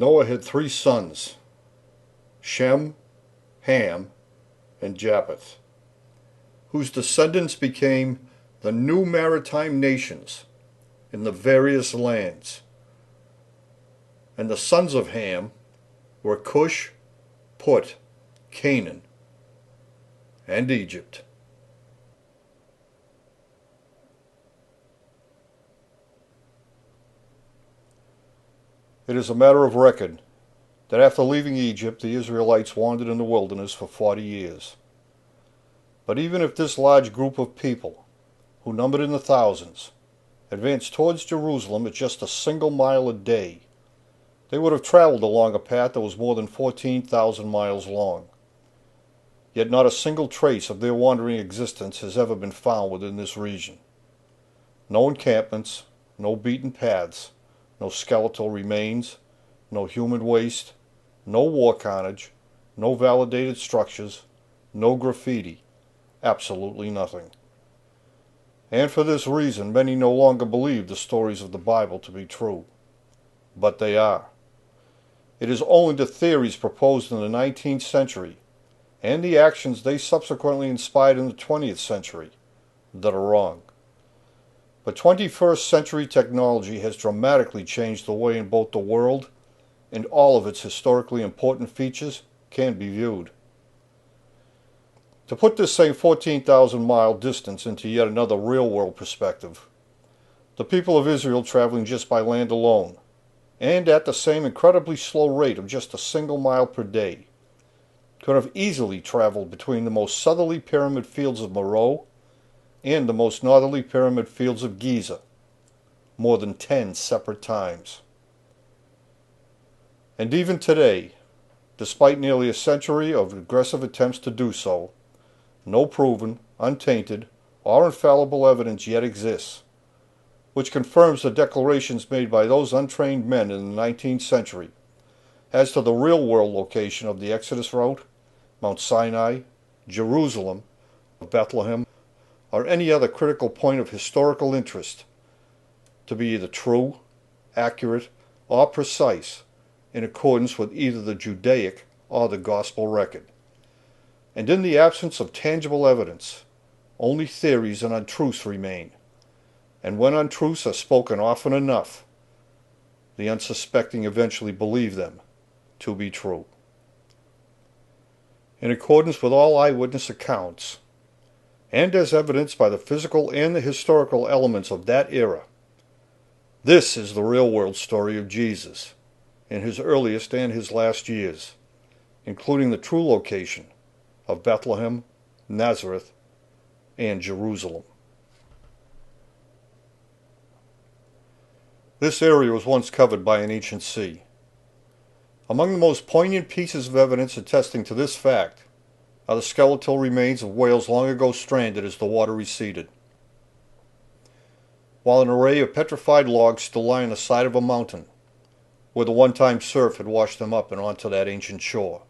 Noah had 3 sons, Shem, Ham, and Japheth, whose descendants became the new maritime nations in the various lands. And the sons of Ham were Cush, Put, Canaan, and Egypt. It is a matter of record that after leaving Egypt, the Israelites wandered in the wilderness for 40 years. But even if this large group of people, who numbered in the thousands, advanced towards Jerusalem at just a single mile a day, they would have traveled along a path that was more than 14,000 miles long. Yet not a single trace of their wandering existence has ever been found within this region. No encampments, no beaten paths, no skeletal remains, no human waste, no war carnage, no validated structures, no graffiti, absolutely nothing. And for this reason, many no longer believe the stories of the Bible to be true. But they are. It is only the theories proposed in the 19th century and the actions they subsequently inspired in the 20th century that are wrong. But 21st century technology has dramatically changed the way in both the world and all of its historically important features can be viewed. To put this same 14,000-mile distance into yet another real-world perspective, the people of Israel traveling just by land alone, and at the same incredibly slow rate of just a single mile per day, could have easily traveled between the most southerly pyramid fields of Meroe and the most northerly pyramid fields of Giza, more than 10 separate times. And even today, despite nearly a century of aggressive attempts to do so, no proven, untainted, or infallible evidence yet exists, which confirms the declarations made by those untrained men in the 19th century as to the real-world location of the Exodus route, Mount Sinai, Jerusalem, Bethlehem, or any other critical point of historical interest to be either true, accurate, or precise in accordance with either the Judaic or the Gospel record. And in the absence of tangible evidence, only theories and untruths remain. And when untruths are spoken often enough, the unsuspecting eventually believe them to be true. In accordance with all eyewitness accounts, and as evidenced by the physical and the historical elements of that era, this is the real-world story of Jesus in his earliest and his last years, including the true location of Bethlehem, Nazareth, and Jerusalem. This area was once covered by an ancient sea. Among the most poignant pieces of evidence attesting to this fact are the skeletal remains of whales long ago stranded as the water receded. While an array of petrified logs still lie on the side of a mountain, where the one-time surf had washed them up and onto that ancient shore,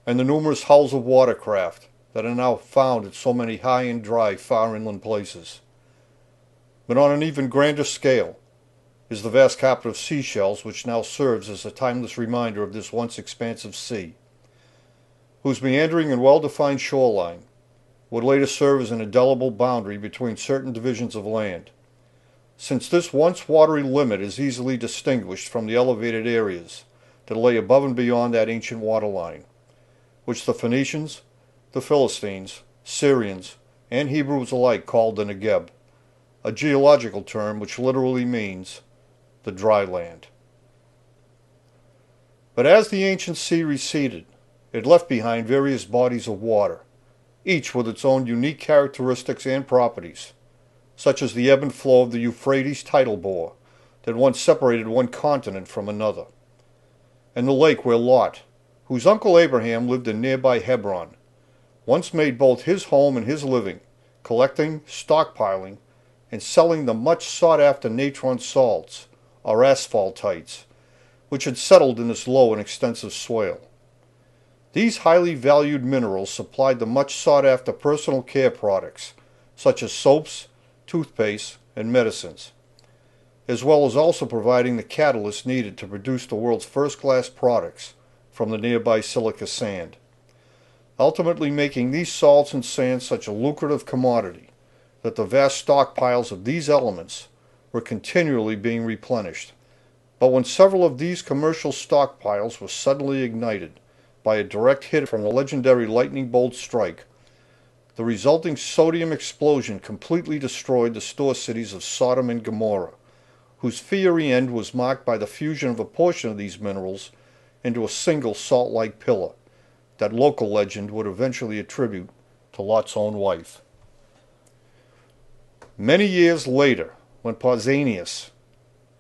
and the numerous hulls of watercraft that are now found at so many high and dry far inland places. But on an even grander scale is the vast carpet of seashells which now serves as a timeless reminder of this once expansive sea, whose meandering and well-defined shoreline would later serve as an indelible boundary between certain divisions of land, since this once watery limit is easily distinguished from the elevated areas that lay above and beyond that ancient waterline, which the Phoenicians, the Philistines, Syrians, and Hebrews alike called the Negeb, a geological term which literally means the dry land. But as the ancient sea receded, it left behind various bodies of water, each with its own unique characteristics and properties, such as the ebb and flow of the Euphrates tidal bore that once separated one continent from another, and the lake where Lot, whose uncle Abraham lived in nearby Hebron, once made both his home and his living, collecting, stockpiling, and selling the much sought-after natron salts, or asphaltites, which had settled in this low and extensive swale. These highly valued minerals supplied the much sought-after personal care products, such as soaps, toothpaste, and medicines. as well as also providing the catalyst needed to produce the world's first-class products from the nearby silica sand, ultimately making these salts and sands such a lucrative commodity that the vast stockpiles of these elements were continually being replenished. But when several of these commercial stockpiles were suddenly ignited by a direct hit from the legendary lightning bolt strike, the resulting sodium explosion completely destroyed the store cities of Sodom and Gomorrah, whose fiery end was marked by the fusion of a portion of these minerals into a single salt-like pillar that local legend would eventually attribute to Lot's own wife. Many years later, when Pausanias,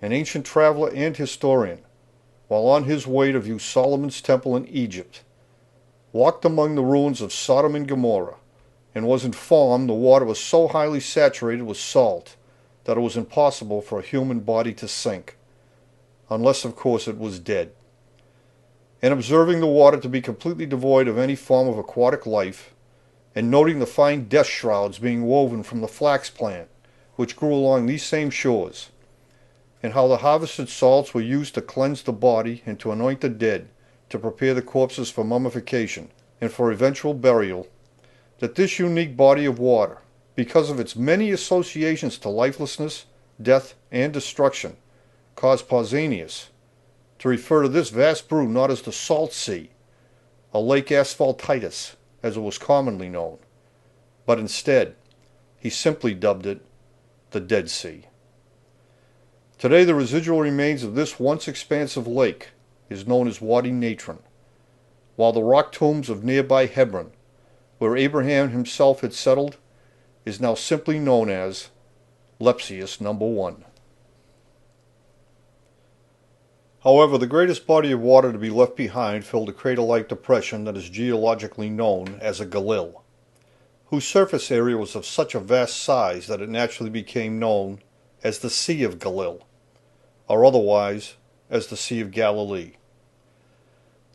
an ancient traveler and historian, while on his way to view Solomon's temple in Egypt, walked among the ruins of Sodom and Gomorrah, and was informed the water was so highly saturated with salt that it was impossible for a human body to sink, unless of course it was dead. And observing the water to be completely devoid of any form of aquatic life, and noting the fine death shrouds being woven from the flax plant, which grew along these same shores, and how the harvested salts were used to cleanse the body and to anoint the dead, to prepare the corpses for mummification and for eventual burial, that this unique body of water, because of its many associations to lifelessness, death, and destruction, caused Pausanias to refer to this vast brew not as the Salt Sea, a Lake Asphaltitis, as it was commonly known, but instead, he simply dubbed it the Dead Sea. Today, the residual remains of this once expansive lake is known as Wadi Natron, while the rock tombs of nearby Hebron, where Abraham himself had settled, is now simply known as Lepsius No. 1. However, the greatest body of water to be left behind filled a crater-like depression that is geologically known as a Galil, whose surface area was of such a vast size that it naturally became known as the Sea of Galilee, or otherwise as the Sea of Galilee.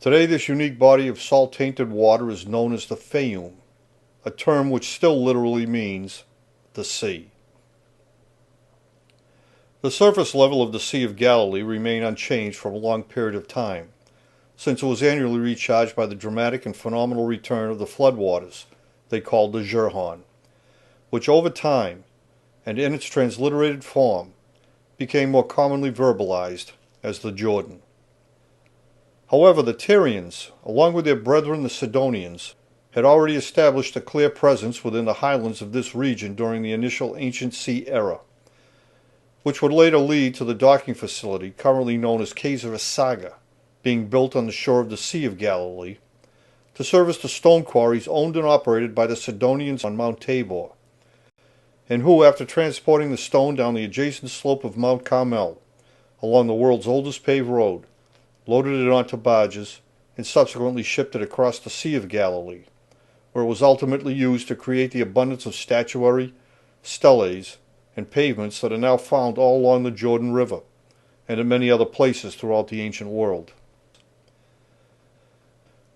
Today, this unique body of salt-tainted water is known as the Fayum, a term which still literally means the sea. The surface level of the Sea of Galilee remained unchanged for a long period of time, since it was annually recharged by the dramatic and phenomenal return of the floodwaters they called the Jurhan, which over time, and in its transliterated form, became more commonly verbalized as the Jordan. However, the Tyrians, along with their brethren the Sidonians, had already established a clear presence within the highlands of this region during the initial ancient sea era, which would later lead to the docking facility currently known as Kayseri Saga, being built on the shore of the Sea of Galilee, to service the stone quarries owned and operated by the Sidonians on Mount Tabor, and who, after transporting the stone down the adjacent slope of Mount Carmel, along the world's oldest paved road, loaded it onto barges, and subsequently shipped it across the Sea of Galilee, where it was ultimately used to create the abundance of statuary, steles, and pavements that are now found all along the Jordan River, and in many other places throughout the ancient world.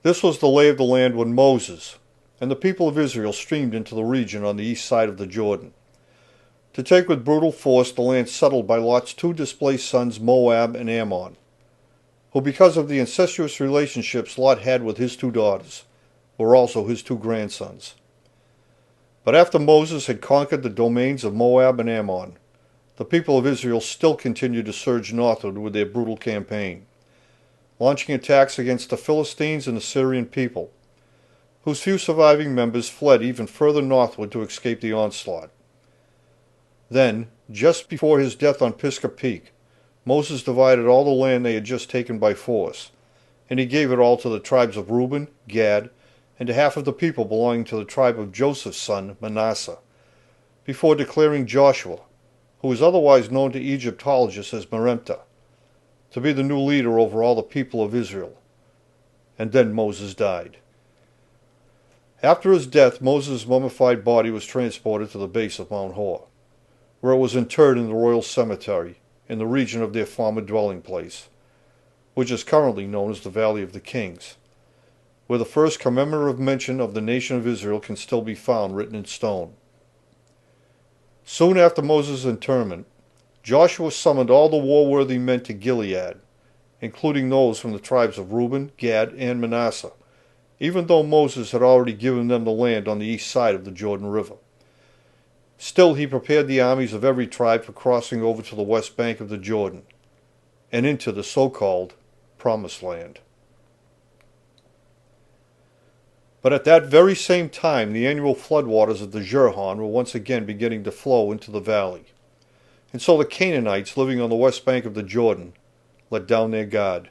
This was the lay of the land when Moses and the people of Israel streamed into the region on the east side of the Jordan, to take with brutal force the land settled by Lot's two displaced sons Moab and Ammon, who, because of the incestuous relationships Lot had with his two daughters, were also his two grandsons. But after Moses had conquered the domains of Moab and Ammon, the people of Israel still continued to surge northward with their brutal campaign, launching attacks against the Philistines and the Syrian people, whose few surviving members fled even further northward to escape the onslaught. Then, just before his death on Pisgah Peak, Moses divided all the land they had just taken by force, and he gave it all to the tribes of Reuben, Gad, and to half of the people belonging to the tribe of Joseph's son Manasseh, before declaring Joshua, who was otherwise known to Egyptologists as Meremptah, to be the new leader over all the people of Israel. And then Moses died. After his death, Moses' mummified body was transported to the base of Mount Hor, where it was interred in the royal cemetery in the region of their former dwelling place, which is currently known as the Valley of the Kings, where the first commemorative mention of the nation of Israel can still be found written in stone. Soon after Moses' interment, Joshua summoned all the war-worthy men to Gilead, including those from the tribes of Reuben, Gad, and Manasseh, even though Moses had already given them the land on the east side of the Jordan River. Still, he prepared the armies of every tribe for crossing over to the west bank of the Jordan and into the so-called Promised Land. But at that very same time, the annual floodwaters of the Jordan were once again beginning to flow into the valley. And so the Canaanites living on the west bank of the Jordan let down their guard,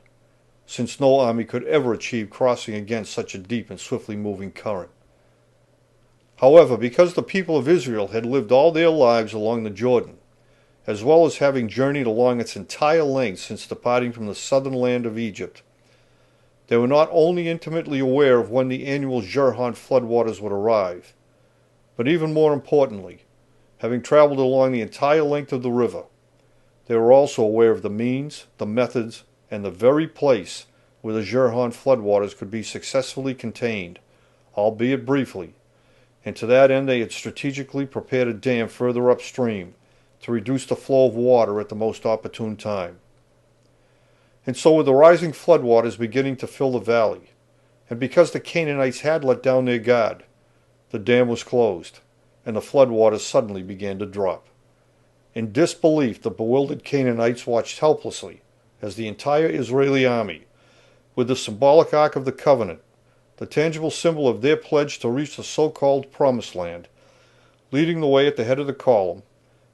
since no army could ever achieve crossing against such a deep and swiftly moving current. However, because the people of Israel had lived all their lives along the Jordan, as well as having journeyed along its entire length since departing from the southern land of Egypt, they were not only intimately aware of when the annual Jordan floodwaters would arrive, but even more importantly, having traveled along the entire length of the river, they were also aware of the means, the methods, and the very place where the Jordan floodwaters could be successfully contained, albeit briefly, and to that end they had strategically prepared a dam further upstream to reduce the flow of water at the most opportune time. And so with the rising floodwaters beginning to fill the valley, and because the Canaanites had let down their guard, the dam was closed, and the floodwaters suddenly began to drop. In disbelief, the bewildered Canaanites watched helplessly as the entire Israeli army, with the symbolic Ark of the Covenant, the tangible symbol of their pledge to reach the so-called Promised Land, leading the way at the head of the column,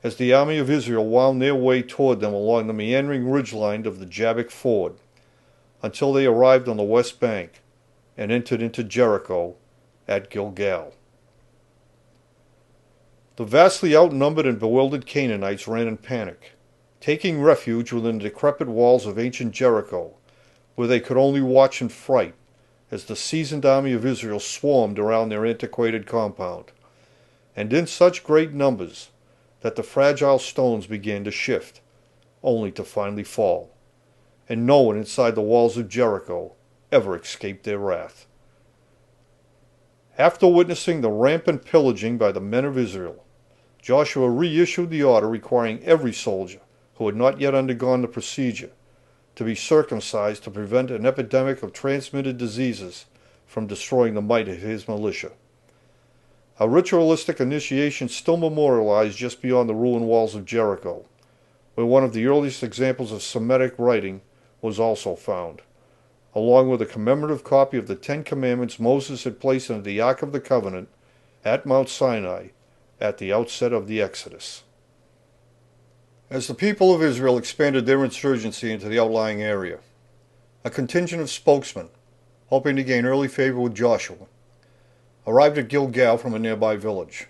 as the army of Israel wound their way toward them along the meandering ridgeline of the Jabbok Ford, until they arrived on the west bank and entered into Jericho at Gilgal. The vastly outnumbered and bewildered Canaanites ran in panic, taking refuge within the decrepit walls of ancient Jericho, where they could only watch in fright as the seasoned army of Israel swarmed around their antiquated compound, and in such great numbers that the fragile stones began to shift, only to finally fall, and no one inside the walls of Jericho ever escaped their wrath. After witnessing the rampant pillaging by the men of Israel, Joshua reissued the order requiring every soldier who had not yet undergone the procedure to be circumcised to prevent an epidemic of transmitted diseases from destroying the might of his militia. A ritualistic initiation still memorialized just beyond the ruined walls of Jericho, where one of the earliest examples of Semitic writing was also found, along with a commemorative copy of the Ten Commandments Moses had placed into the Ark of the Covenant at Mount Sinai at the outset of the Exodus. As the people of Israel expanded their insurgency into the outlying area, a contingent of spokesmen, hoping to gain early favor with Joshua, arrived at Gilgal from a nearby village,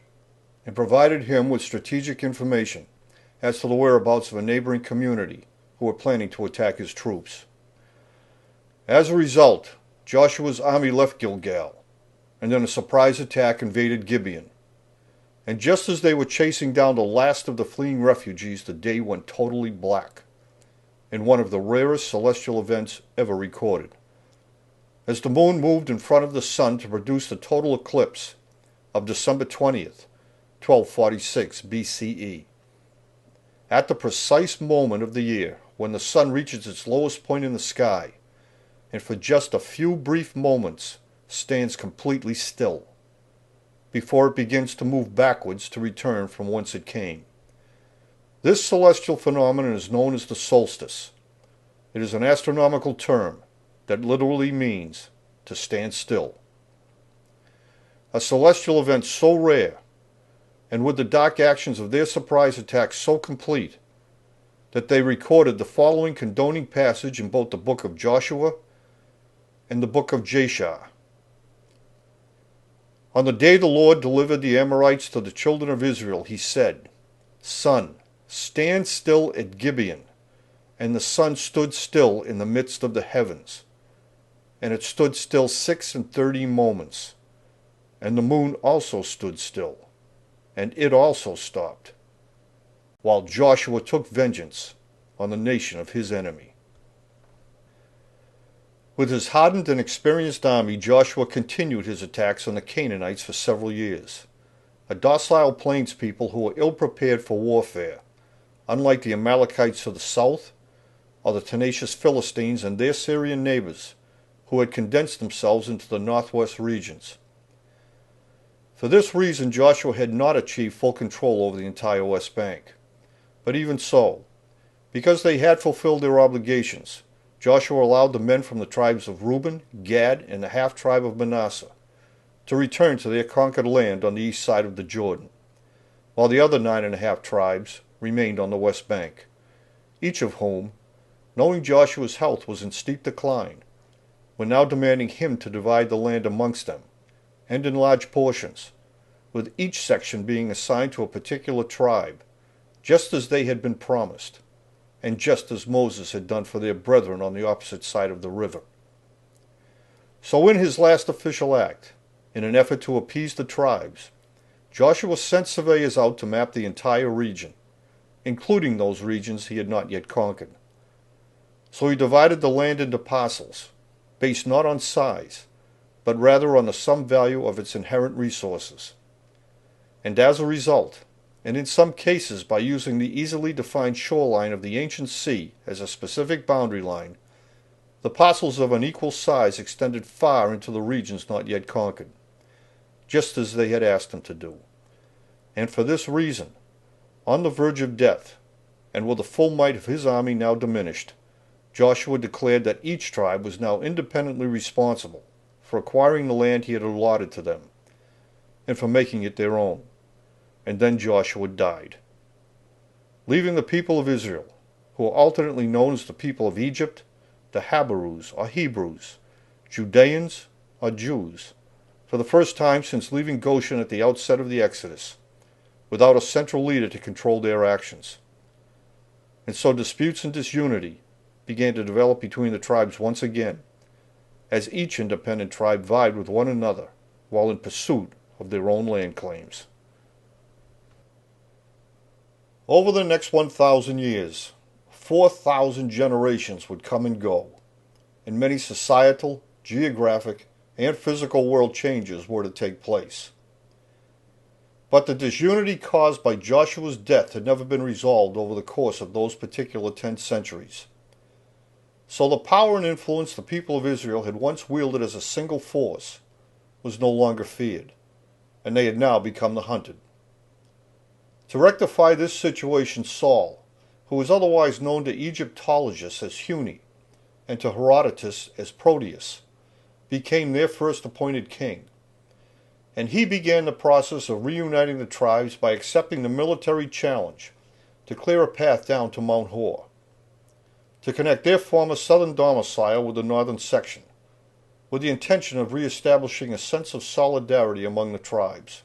and provided him with strategic information as to the whereabouts of a neighboring community who were planning to attack his troops. As a result, Joshua's army left Gilgal, and then a surprise attack invaded Gibeon. And just as they were chasing down the last of the fleeing refugees, the day went totally black, in one of the rarest celestial events ever recorded, as the moon moved in front of the sun to produce the total eclipse of December 20th, 1246 BCE. At the precise moment of the year when the sun reaches its lowest point in the sky, and for just a few brief moments stands completely still, before it begins to move backwards to return from whence it came. This celestial phenomenon is known as the solstice. It is an astronomical term that literally means to stand still. A celestial event so rare, and with the dark actions of their surprise attack so complete, that they recorded the following condoning passage in both the book of Joshua and the book of Jashar. On the day the Lord delivered the Amorites to the children of Israel, he said, "Sun, stand still at Gibeon." And the sun stood still in the midst of the heavens. And it stood still 36 moments. And the moon also stood still, and it also stopped, while Joshua took vengeance on the nation of his enemy. With his hardened and experienced army, Joshua continued his attacks on the Canaanites for several years, a docile plains people who were ill-prepared for warfare, unlike the Amalekites to the south, or the tenacious Philistines and their Syrian neighbors, who had condensed themselves into the northwest regions. For this reason, Joshua had not achieved full control over the entire West Bank. But even so, because they had fulfilled their obligations, Joshua allowed the men from the tribes of Reuben, Gad, and the half-tribe of Manasseh to return to their conquered land on the east side of the Jordan, while the other 9.5 tribes remained on the West Bank, each of whom, knowing Joshua's health was in steep decline, were now demanding him to divide the land amongst them, and in large portions, with each section being assigned to a particular tribe, just as they had been promised, and just as Moses had done for their brethren on the opposite side of the river. So in his last official act, in an effort to appease the tribes, Joshua sent surveyors out to map the entire region, including those regions he had not yet conquered. So he divided the land into parcels, based not on size, but rather on the sum value of its inherent resources. And as a result, and in some cases by using the easily defined shoreline of the ancient sea as a specific boundary line, the parcels of unequal size extended far into the regions not yet conquered, just as they had asked him to do. And for this reason, on the verge of death, and with the full might of his army now diminished, Joshua declared that each tribe was now independently responsible for acquiring the land he had allotted to them, and for making it their own. And then Joshua died, leaving the people of Israel, who are alternately known as the people of Egypt, the Habarus or Hebrews, Judeans or Jews, for the first time since leaving Goshen at the outset of the Exodus, without a central leader to control their actions. And so disputes and disunity began to develop between the tribes once again, as each independent tribe vied with one another while in pursuit of their own land claims. Over the next 1,000 years, 4,000 generations would come and go, and many societal, geographic, and physical world changes were to take place. But the disunity caused by Joshua's death had never been resolved over the course of those particular 10 centuries. So the power and influence the people of Israel had once wielded as a single force was no longer feared, and they had now become the hunted. To rectify this situation, Saul, who was otherwise known to Egyptologists as Huni and to Herodotus as Proteus, became their first appointed king. And he began the process of reuniting the tribes by accepting the military challenge to clear a path down to Mount Hor, to connect their former southern domicile with the northern section, with the intention of reestablishing a sense of solidarity among the tribes.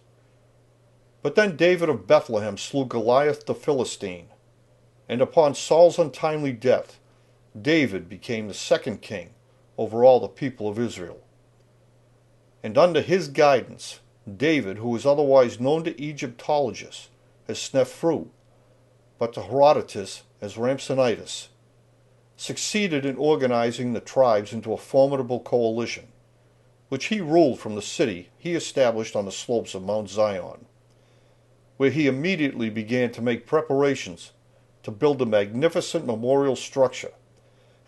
But then David of Bethlehem slew Goliath the Philistine, and upon Saul's untimely death, David became the second king over all the people of Israel. And under his guidance, David, who was otherwise known to Egyptologists as Snefru, but to Herodotus as Ramsonitis, succeeded in organizing the tribes into a formidable coalition, which he ruled from the city he established on the slopes of Mount Zion, where he immediately began to make preparations to build a magnificent memorial structure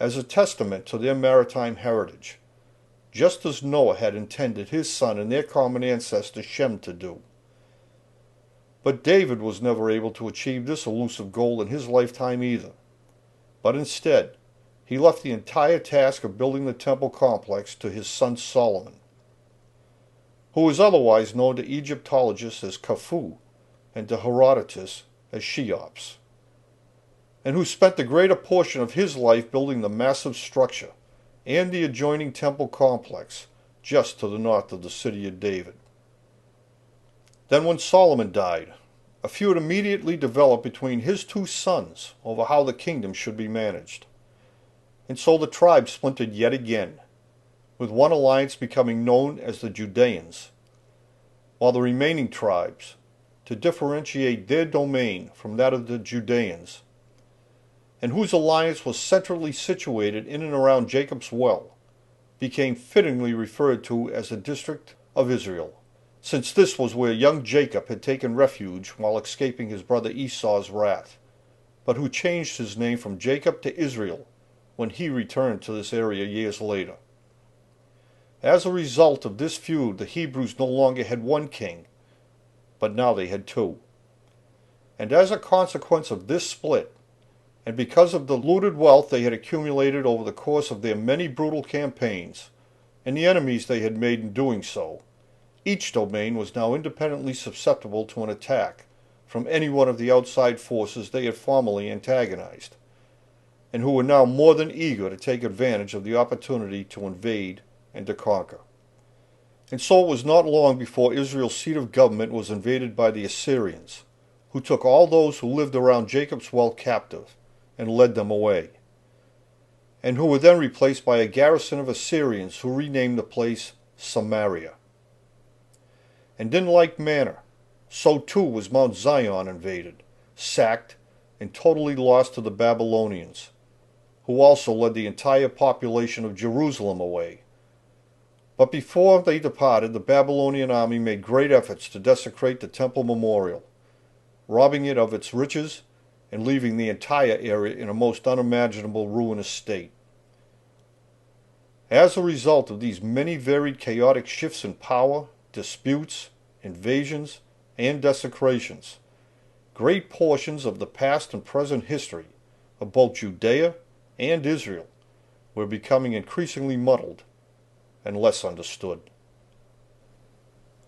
as a testament to their maritime heritage, just as Noah had intended his son and their common ancestor Shem to do. But David was never able to achieve this elusive goal in his lifetime either, but instead he left the entire task of building the temple complex to his son Solomon, who was otherwise known to Egyptologists as Khufu and to Herodotus as Cheops, and who spent the greater portion of his life building the massive structure and the adjoining temple complex just to the north of the city of David. Then when Solomon died, a feud immediately developed between his 2 sons over how the kingdom should be managed. And so the tribes splintered yet again, with one alliance becoming known as the Judeans, while the remaining tribes, to differentiate their domain from that of the Judeans, and whose alliance was centrally situated in and around Jacob's well, became fittingly referred to as the district of Israel, since this was where young Jacob had taken refuge while escaping his brother Esau's wrath, but who changed his name from Jacob to Israel when he returned to this area years later. As a result of this feud, the Hebrews no longer had one king, but now they had two. And as a consequence of this split, and because of the looted wealth they had accumulated over the course of their many brutal campaigns, and the enemies they had made in doing so, each domain was now independently susceptible to an attack from any one of the outside forces they had formerly antagonized, and who were now more than eager to take advantage of the opportunity to invade and to conquer. And so it was not long before Israel's seat of government was invaded by the Assyrians, who took all those who lived around Jacob's well captive and led them away, and who were then replaced by a garrison of Assyrians who renamed the place Samaria. And in like manner, so too was Mount Zion invaded, sacked, and totally lost to the Babylonians, who also led the entire population of Jerusalem away. But before they departed, the Babylonian army made great efforts to desecrate the temple memorial, robbing it of its riches and leaving the entire area in a most unimaginable ruinous state. As a result of these many varied chaotic shifts in power, disputes, invasions, and desecrations, great portions of the past and present history of both Judea and Israel were becoming increasingly muddled and less understood.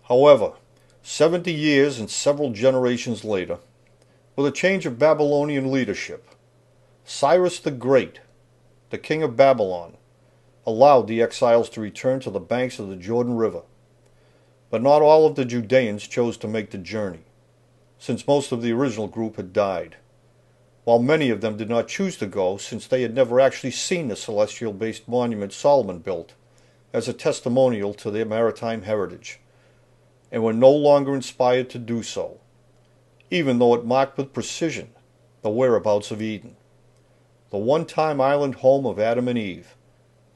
However, 70 years and several generations later, with a change of Babylonian leadership, Cyrus the Great, the king of Babylon, allowed the exiles to return to the banks of the Jordan River. But not all of the Judeans chose to make the journey, since most of the original group had died, while many of them did not choose to go since they had never actually seen the celestial-based monument Solomon built as a testimonial to their maritime heritage, and were no longer inspired to do so, even though it marked with precision the whereabouts of Eden, the one-time island home of Adam and Eve,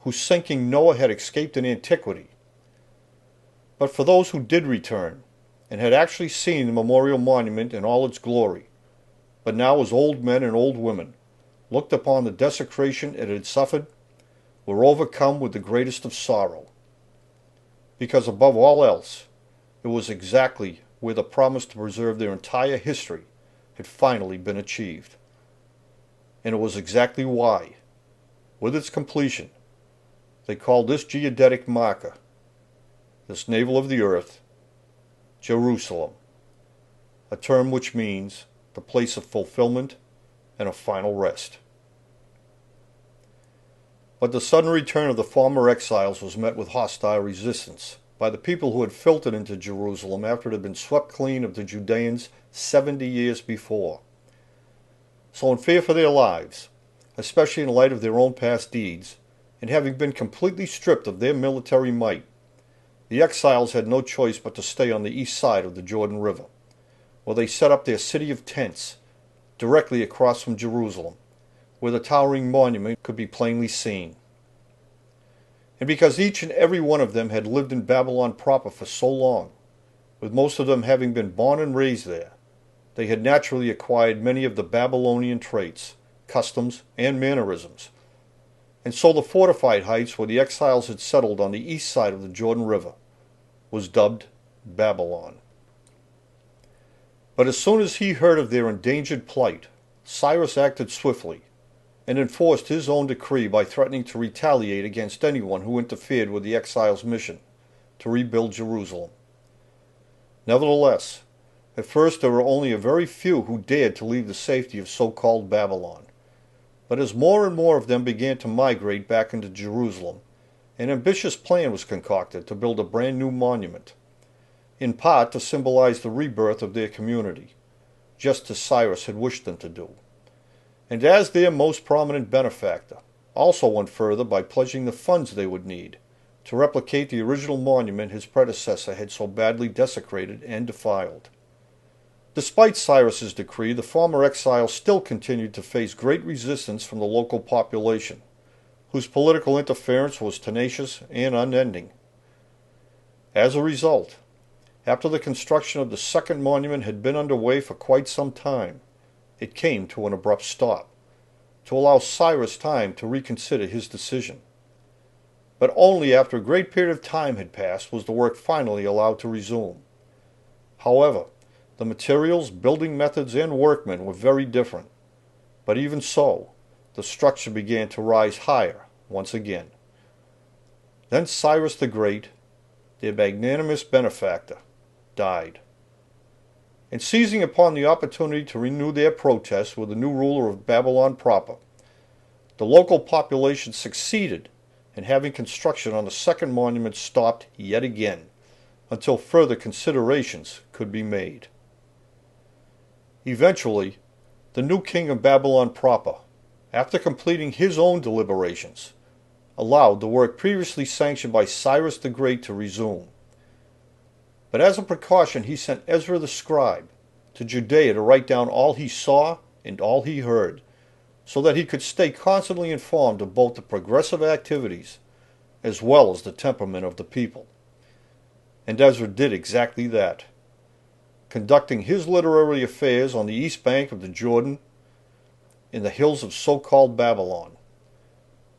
whose sinking Noah had escaped in antiquity. But for those who did return, and had actually seen the memorial monument in all its glory, but now as old men and old women looked upon the desecration it had suffered, were overcome with the greatest of sorrow. Because above all else, it was exactly where the promise to preserve their entire history had finally been achieved. And it was exactly why, with its completion, they called this geodetic marker, this navel of the earth, Jerusalem, a term which means the place of fulfillment and of final rest. But the sudden return of the former exiles was met with hostile resistance by the people who had filtered into Jerusalem after it had been swept clean of the Judeans 70 years before. So in fear for their lives, especially in light of their own past deeds, and having been completely stripped of their military might, the exiles had no choice but to stay on the east side of the Jordan River, where they set up their city of tents directly across from Jerusalem, where the towering monument could be plainly seen. And because each and every one of them had lived in Babylon proper for so long, with most of them having been born and raised there, they had naturally acquired many of the Babylonian traits, customs, and mannerisms. And so the fortified heights where the exiles had settled on the east side of the Jordan River was dubbed Babylon. But as soon as he heard of their endangered plight, Cyrus acted swiftly and enforced his own decree by threatening to retaliate against anyone who interfered with the exiles' mission to rebuild Jerusalem. Nevertheless, at first there were only a very few who dared to leave the safety of so-called Babylon. But as more and more of them began to migrate back into Jerusalem, an ambitious plan was concocted to build a brand new monument, in part to symbolize the rebirth of their community, just as Cyrus had wished them to do, and as their most prominent benefactor, also went further by pledging the funds they would need to replicate the original monument his predecessor had so badly desecrated and defiled. Despite Cyrus's decree, the former exiles still continued to face great resistance from the local population, whose political interference was tenacious and unending. As a result, after the construction of the second monument had been underway for quite some time, it came to an abrupt stop, to allow Cyrus time to reconsider his decision. But only after a great period of time had passed was the work finally allowed to resume. However, the materials, building methods, and workmen were very different. But even so, the structure began to rise higher once again. Then Cyrus the Great, their magnanimous benefactor, died. And seizing upon the opportunity to renew their protests with the new ruler of Babylon proper, the local population succeeded in having construction on the second monument stopped yet again, until further considerations could be made. Eventually, the new king of Babylon proper, after completing his own deliberations, allowed the work previously sanctioned by Cyrus the Great to resume. But as a precaution, he sent Ezra the scribe to Judea to write down all he saw and all he heard, so that he could stay constantly informed of both the progressive activities as well as the temperament of the people. And Ezra did exactly that, conducting his literary affairs on the east bank of the Jordan in the hills of so-called Babylon,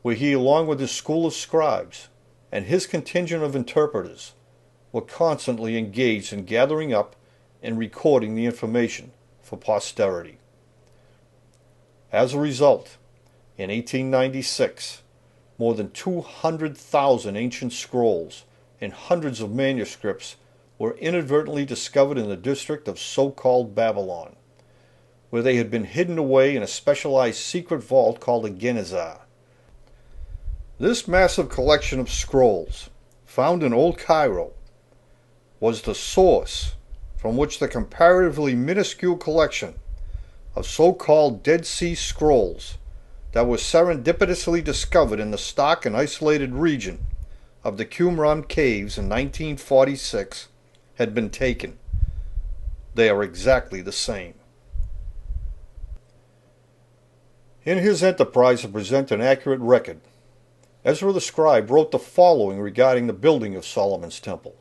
where he, along with his school of scribes and his contingent of interpreters, were constantly engaged in gathering up and recording the information for posterity. As a result, in 1896, more than 200,000 ancient scrolls and hundreds of manuscripts were inadvertently discovered in the district of so-called Babylon, where they had been hidden away in a specialized secret vault called a Genizah. This massive collection of scrolls, found in Old Cairo, was the source from which the comparatively minuscule collection of so-called Dead Sea Scrolls that was serendipitously discovered in the stark and isolated region of the Qumran Caves in 1946 had been taken. They are exactly the same. In his enterprise to present an accurate record, Ezra the scribe wrote the following regarding the building of Solomon's temple.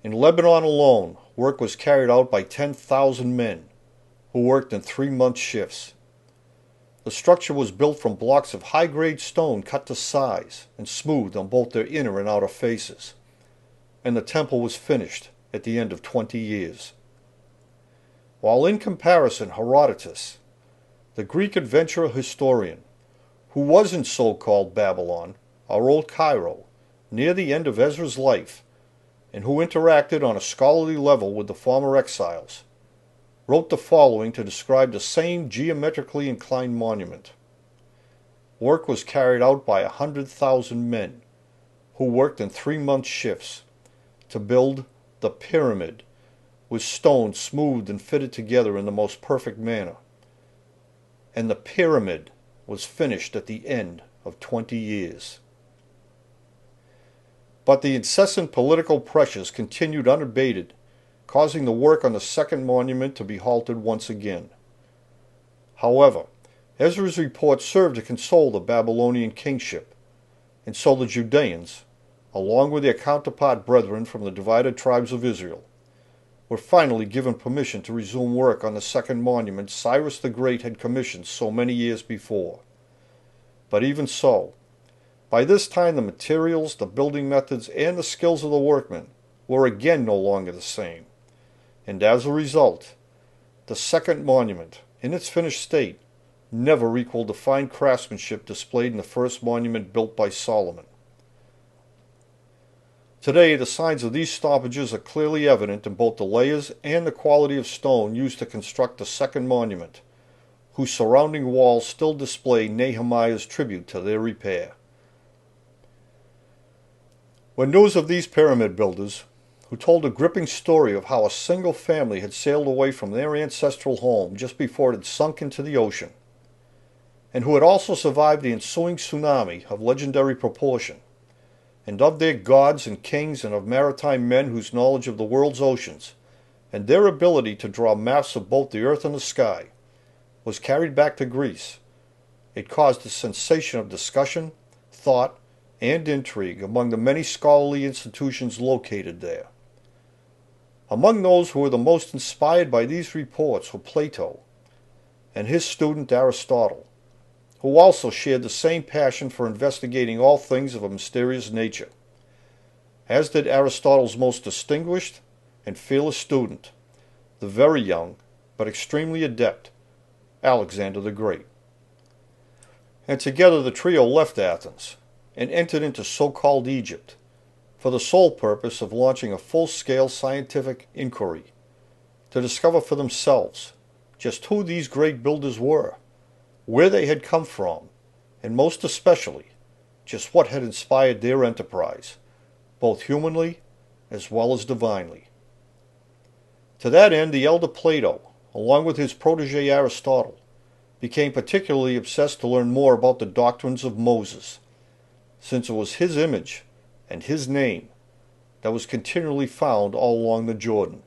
In Lebanon alone, work was carried out by 10,000 men, who worked in 3-month shifts. The structure was built from blocks of high-grade stone cut to size and smoothed on both their inner and outer faces, and the temple was finished at the end of 20 years. While in comparison, Herodotus, the Greek adventurer historian, who was in so-called Babylon, or Old Cairo, near the end of Ezra's life, and who interacted on a scholarly level with the former exiles, wrote the following to describe the same geometrically inclined monument. Work was carried out by 100,000 men, who worked in 3-month shifts, to build the pyramid, with stones smoothed and fitted together in the most perfect manner. And the pyramid was finished at the end of 20 years. But the incessant political pressures continued unabated, causing the work on the second monument to be halted once again. However, Ezra's report served to console the Babylonian kingship, and so the Judeans, along with their counterpart brethren from the divided tribes of Israel, were finally given permission to resume work on the second monument Cyrus the Great had commissioned so many years before. But even so, by this time the materials, the building methods, and the skills of the workmen were again no longer the same, and as a result, the second monument, in its finished state, never equaled the fine craftsmanship displayed in the first monument built by Solomon. Today, the signs of these stoppages are clearly evident in both the layers and the quality of stone used to construct the second monument, whose surrounding walls still display Nehemiah's tribute to their repair. When news of these pyramid builders, who told a gripping story of how a single family had sailed away from their ancestral home just before it had sunk into the ocean, and who had also survived the ensuing tsunami of legendary proportion, and of their gods and kings and of maritime men whose knowledge of the world's oceans, and their ability to draw maps of both the earth and the sky, was carried back to Greece, it caused a sensation of discussion, thought, and intrigue among the many scholarly institutions located there. Among those who were the most inspired by these reports were Plato, and his student Aristotle, who also shared the same passion for investigating all things of a mysterious nature, as did Aristotle's most distinguished and fearless student, the very young but extremely adept Alexander the Great. And together the trio left Athens and entered into so-called Egypt for the sole purpose of launching a full-scale scientific inquiry to discover for themselves just who these great builders were, where they had come from, and most especially, just what had inspired their enterprise, both humanly as well as divinely. To that end, the elder Plato, along with his protege Aristotle, became particularly obsessed to learn more about the doctrines of Moses, since it was his image and his name that was continually found all along the Jordan.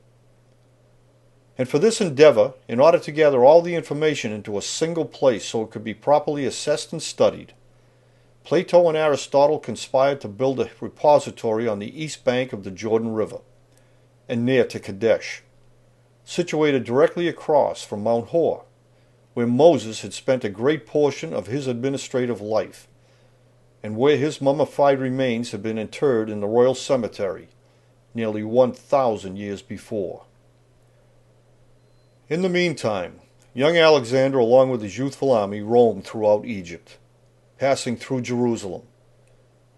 And for this endeavor, in order to gather all the information into a single place so it could be properly assessed and studied, Plato and Aristotle conspired to build a repository on the east bank of the Jordan River, and near to Kadesh, situated directly across from Mount Hor, where Moses had spent a great portion of his administrative life, and where his mummified remains had been interred in the royal cemetery nearly 1,000 years before. In the meantime, young Alexander, along with his youthful army, roamed throughout Egypt, passing through Jerusalem,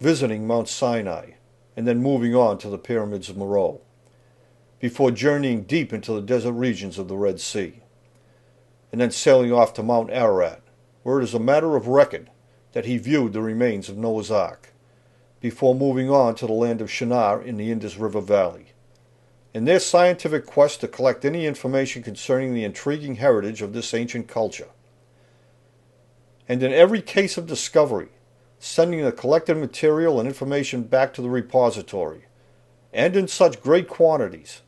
visiting Mount Sinai, and then moving on to the pyramids of Meroe, before journeying deep into the desert regions of the Red Sea, and then sailing off to Mount Ararat, where it is a matter of record that he viewed the remains of Noah's Ark, before moving on to the land of Shinar in the Indus River Valley, in their scientific quest to collect any information concerning the intriguing heritage of this ancient culture. And in every case of discovery, sending the collected material and information back to the repository, and in such great quantities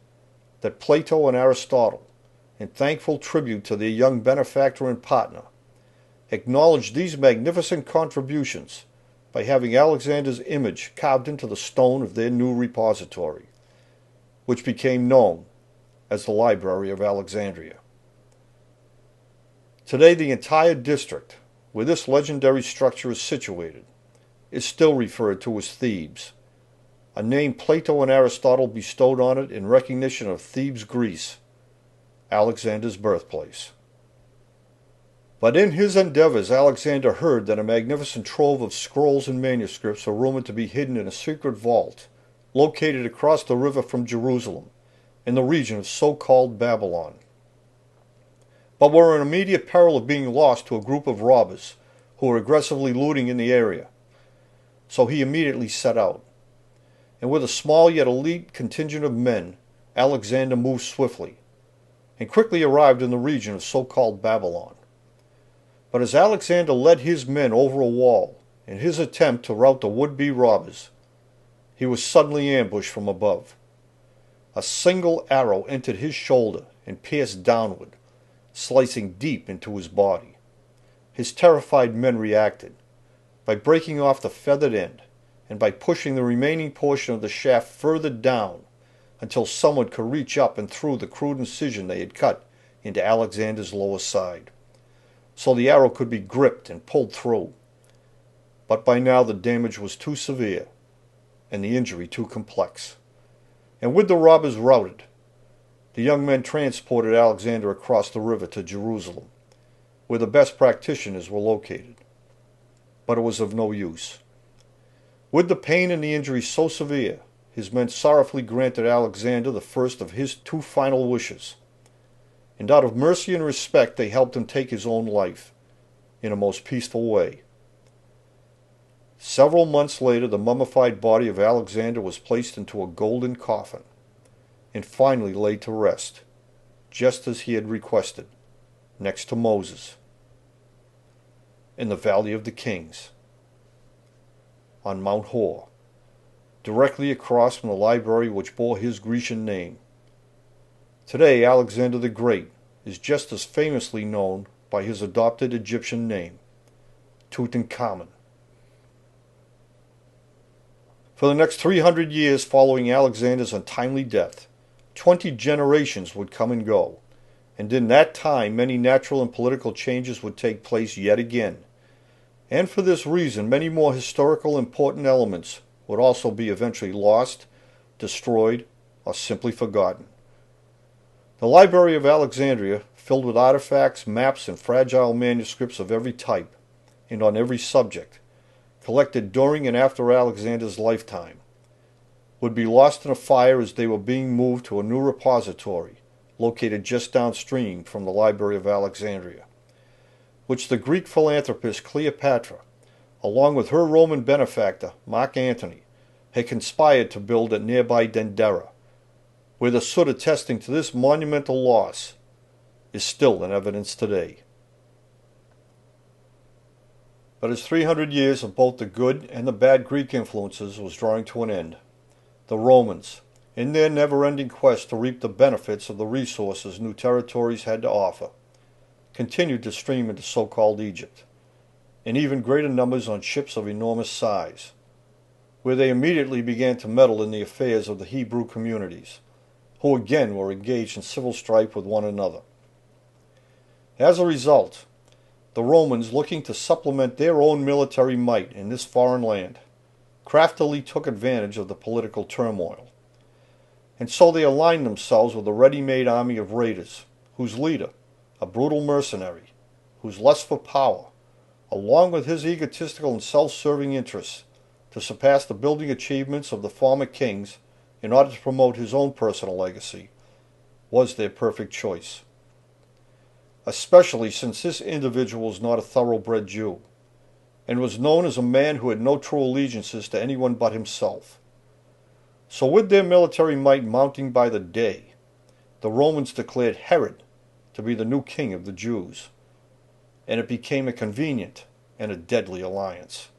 that Plato and Aristotle, in thankful tribute to their young benefactor and partner, acknowledged these magnificent contributions by having Alexander's image carved into the stone of their new repository, which became known as the Library of Alexandria. Today, the entire district where this legendary structure is situated is still referred to as Thebes, a name Plato and Aristotle bestowed on it in recognition of Thebes, Greece, Alexander's birthplace. But in his endeavors, Alexander heard that a magnificent trove of scrolls and manuscripts were rumored to be hidden in a secret vault located across the river from Jerusalem, in the region of so-called Babylon, but were in immediate peril of being lost to a group of robbers who were aggressively looting in the area. So he immediately set out, and with a small yet elite contingent of men, Alexander moved swiftly, and quickly arrived in the region of so-called Babylon. But as Alexander led his men over a wall in his attempt to rout the would-be robbers, he was suddenly ambushed from above. A single arrow entered his shoulder and pierced downward, slicing deep into his body. His terrified men reacted by breaking off the feathered end and by pushing the remaining portion of the shaft further down until someone could reach up and through the crude incision they had cut into Alexander's lower side, so the arrow could be gripped and pulled through. But by now the damage was too severe and the injury too complex. And with the robbers routed, the young men transported Alexander across the river to Jerusalem, where the best practitioners were located. But it was of no use. With the pain and the injury so severe, his men sorrowfully granted Alexander the first of his two final wishes, and out of mercy and respect they helped him take his own life in a most peaceful way. Several months later, the mummified body of Alexander was placed into a golden coffin and finally laid to rest, just as he had requested, next to Moses, in the Valley of the Kings, on Mount Hor, directly across from the library which bore his Grecian name. Today, Alexander the Great is just as famously known by his adopted Egyptian name, Tutankhamun. For the next 300 years following Alexander's untimely death, 20 generations would come and go, and in that time many natural and political changes would take place yet again. And for this reason, many more historical important elements would also be eventually lost, destroyed, or simply forgotten. The Library of Alexandria, filled with artifacts, maps, and fragile manuscripts of every type, and on every subject, collected during and after Alexander's lifetime, would be lost in a fire as they were being moved to a new repository located just downstream from the Library of Alexandria, which the Greek philanthropist Cleopatra, along with her Roman benefactor Mark Antony, had conspired to build at nearby Dendera, where the soot attesting to this monumental loss is still in evidence today. But as 300 years of both the good and the bad Greek influences was drawing to an end, the Romans, in their never-ending quest to reap the benefits of the resources new territories had to offer, continued to stream into so-called Egypt, in even greater numbers on ships of enormous size, where they immediately began to meddle in the affairs of the Hebrew communities, who again were engaged in civil strife with one another. As a result, the Romans, looking to supplement their own military might in this foreign land, craftily took advantage of the political turmoil. And so they aligned themselves with a ready-made army of raiders, whose leader, a brutal mercenary, whose lust for power, along with his egotistical and self-serving interests, to surpass the building achievements of the former kings in order to promote his own personal legacy, was their perfect choice. Especially since this individual was not a thoroughbred Jew, and was known as a man who had no true allegiances to anyone but himself. So with their military might mounting by the day, the Romans declared Herod to be the new king of the Jews, and it became a convenient and a deadly alliance.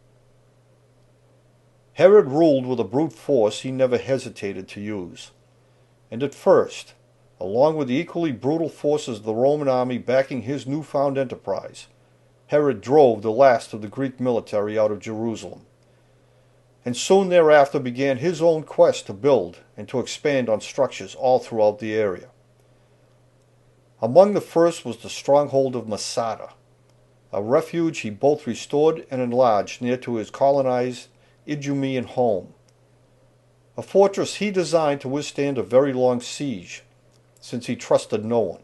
Herod ruled with a brute force he never hesitated to use, and at first, along with the equally brutal forces of the Roman army backing his newfound enterprise, Herod drove the last of the Greek military out of Jerusalem, and soon thereafter began his own quest to build and to expand on structures all throughout the area. Among the first was the stronghold of Masada, a refuge he both restored and enlarged near to his colonized Idumean home, a fortress he designed to withstand a very long siege, since he trusted no one.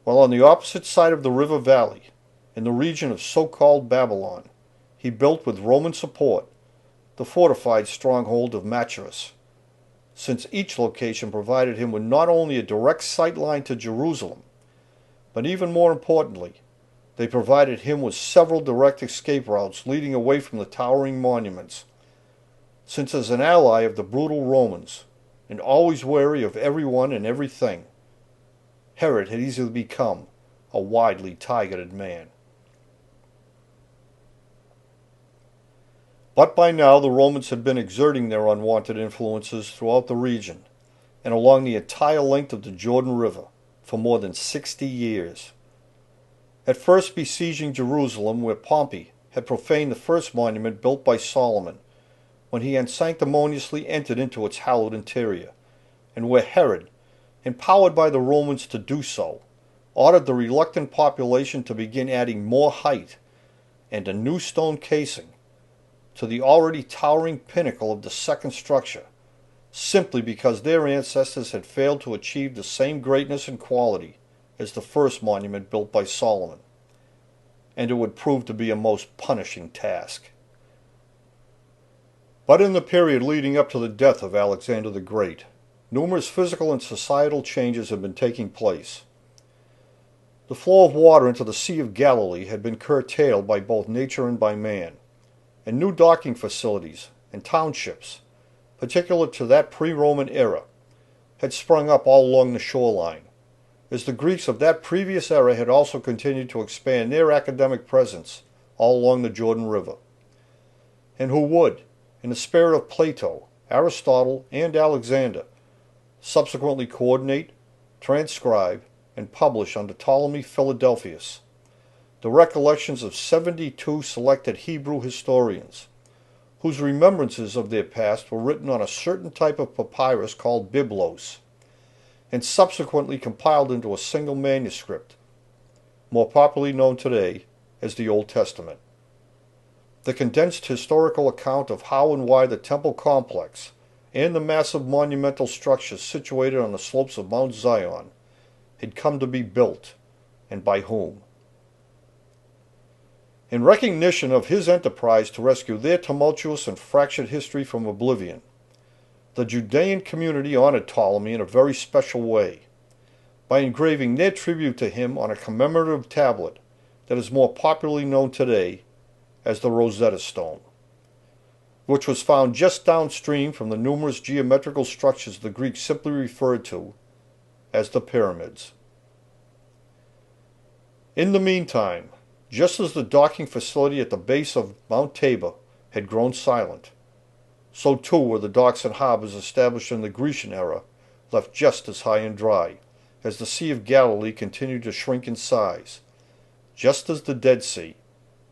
While on the opposite side of the river valley, in the region of so-called Babylon, he built with Roman support the fortified stronghold of Machaerus, since each location provided him with not only a direct sight line to Jerusalem, but even more importantly, they provided him with several direct escape routes leading away from the towering monuments, since as an ally of the brutal Romans, and always wary of everyone and everything, Herod had easily become a widely targeted man. But by now the Romans had been exerting their unwanted influences throughout the region and along the entire length of the Jordan River for more than 60 years. At first besieging Jerusalem, where Pompey had profaned the first monument built by Solomon when he unsanctimoniously entered into its hallowed interior, and where Herod, empowered by the Romans to do so, ordered the reluctant population to begin adding more height and a new stone casing to the already towering pinnacle of the second structure, simply because their ancestors had failed to achieve the same greatness and quality as the first monument built by Solomon, and it would prove to be a most punishing task. But in the period leading up to the death of Alexander the Great, numerous physical and societal changes had been taking place. The flow of water into the Sea of Galilee had been curtailed by both nature and by man, and new docking facilities and townships, particular to that pre-Roman era, had sprung up all along the shoreline, as the Greeks of that previous era had also continued to expand their academic presence all along the Jordan River, and who would, in the spirit of Plato, Aristotle, and Alexander, subsequently coordinate, transcribe, and publish under Ptolemy Philadelphus the recollections of 72 selected Hebrew historians, whose remembrances of their past were written on a certain type of papyrus called biblos, and subsequently compiled into a single manuscript, more popularly known today as the Old Testament. The condensed historical account of how and why the temple complex and the massive monumental structures situated on the slopes of Mount Zion had come to be built, and by whom. In recognition of his enterprise to rescue their tumultuous and fractured history from oblivion, the Judean community honored Ptolemy in a very special way by engraving their tribute to him on a commemorative tablet that is more popularly known today as the Rosetta Stone, which was found just downstream from the numerous geometrical structures the Greeks simply referred to as the pyramids. In the meantime, just as the docking facility at the base of Mount Tabor had grown silent, so too were the docks and harbors established in the Grecian era left just as high and dry, as the Sea of Galilee continued to shrink in size, just as the Dead Sea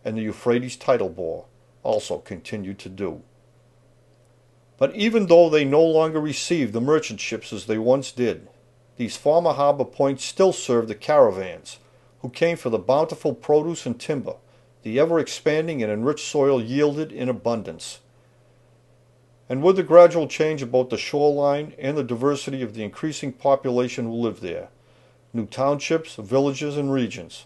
and the Euphrates tidal bore also continued to do. But even though they no longer received the merchant ships as they once did, these former harbor points still served the caravans who came for the bountiful produce and timber the ever-expanding and enriched soil yielded in abundance. And with the gradual change of both the shoreline and the diversity of the increasing population who lived there, new townships, villages, and regions,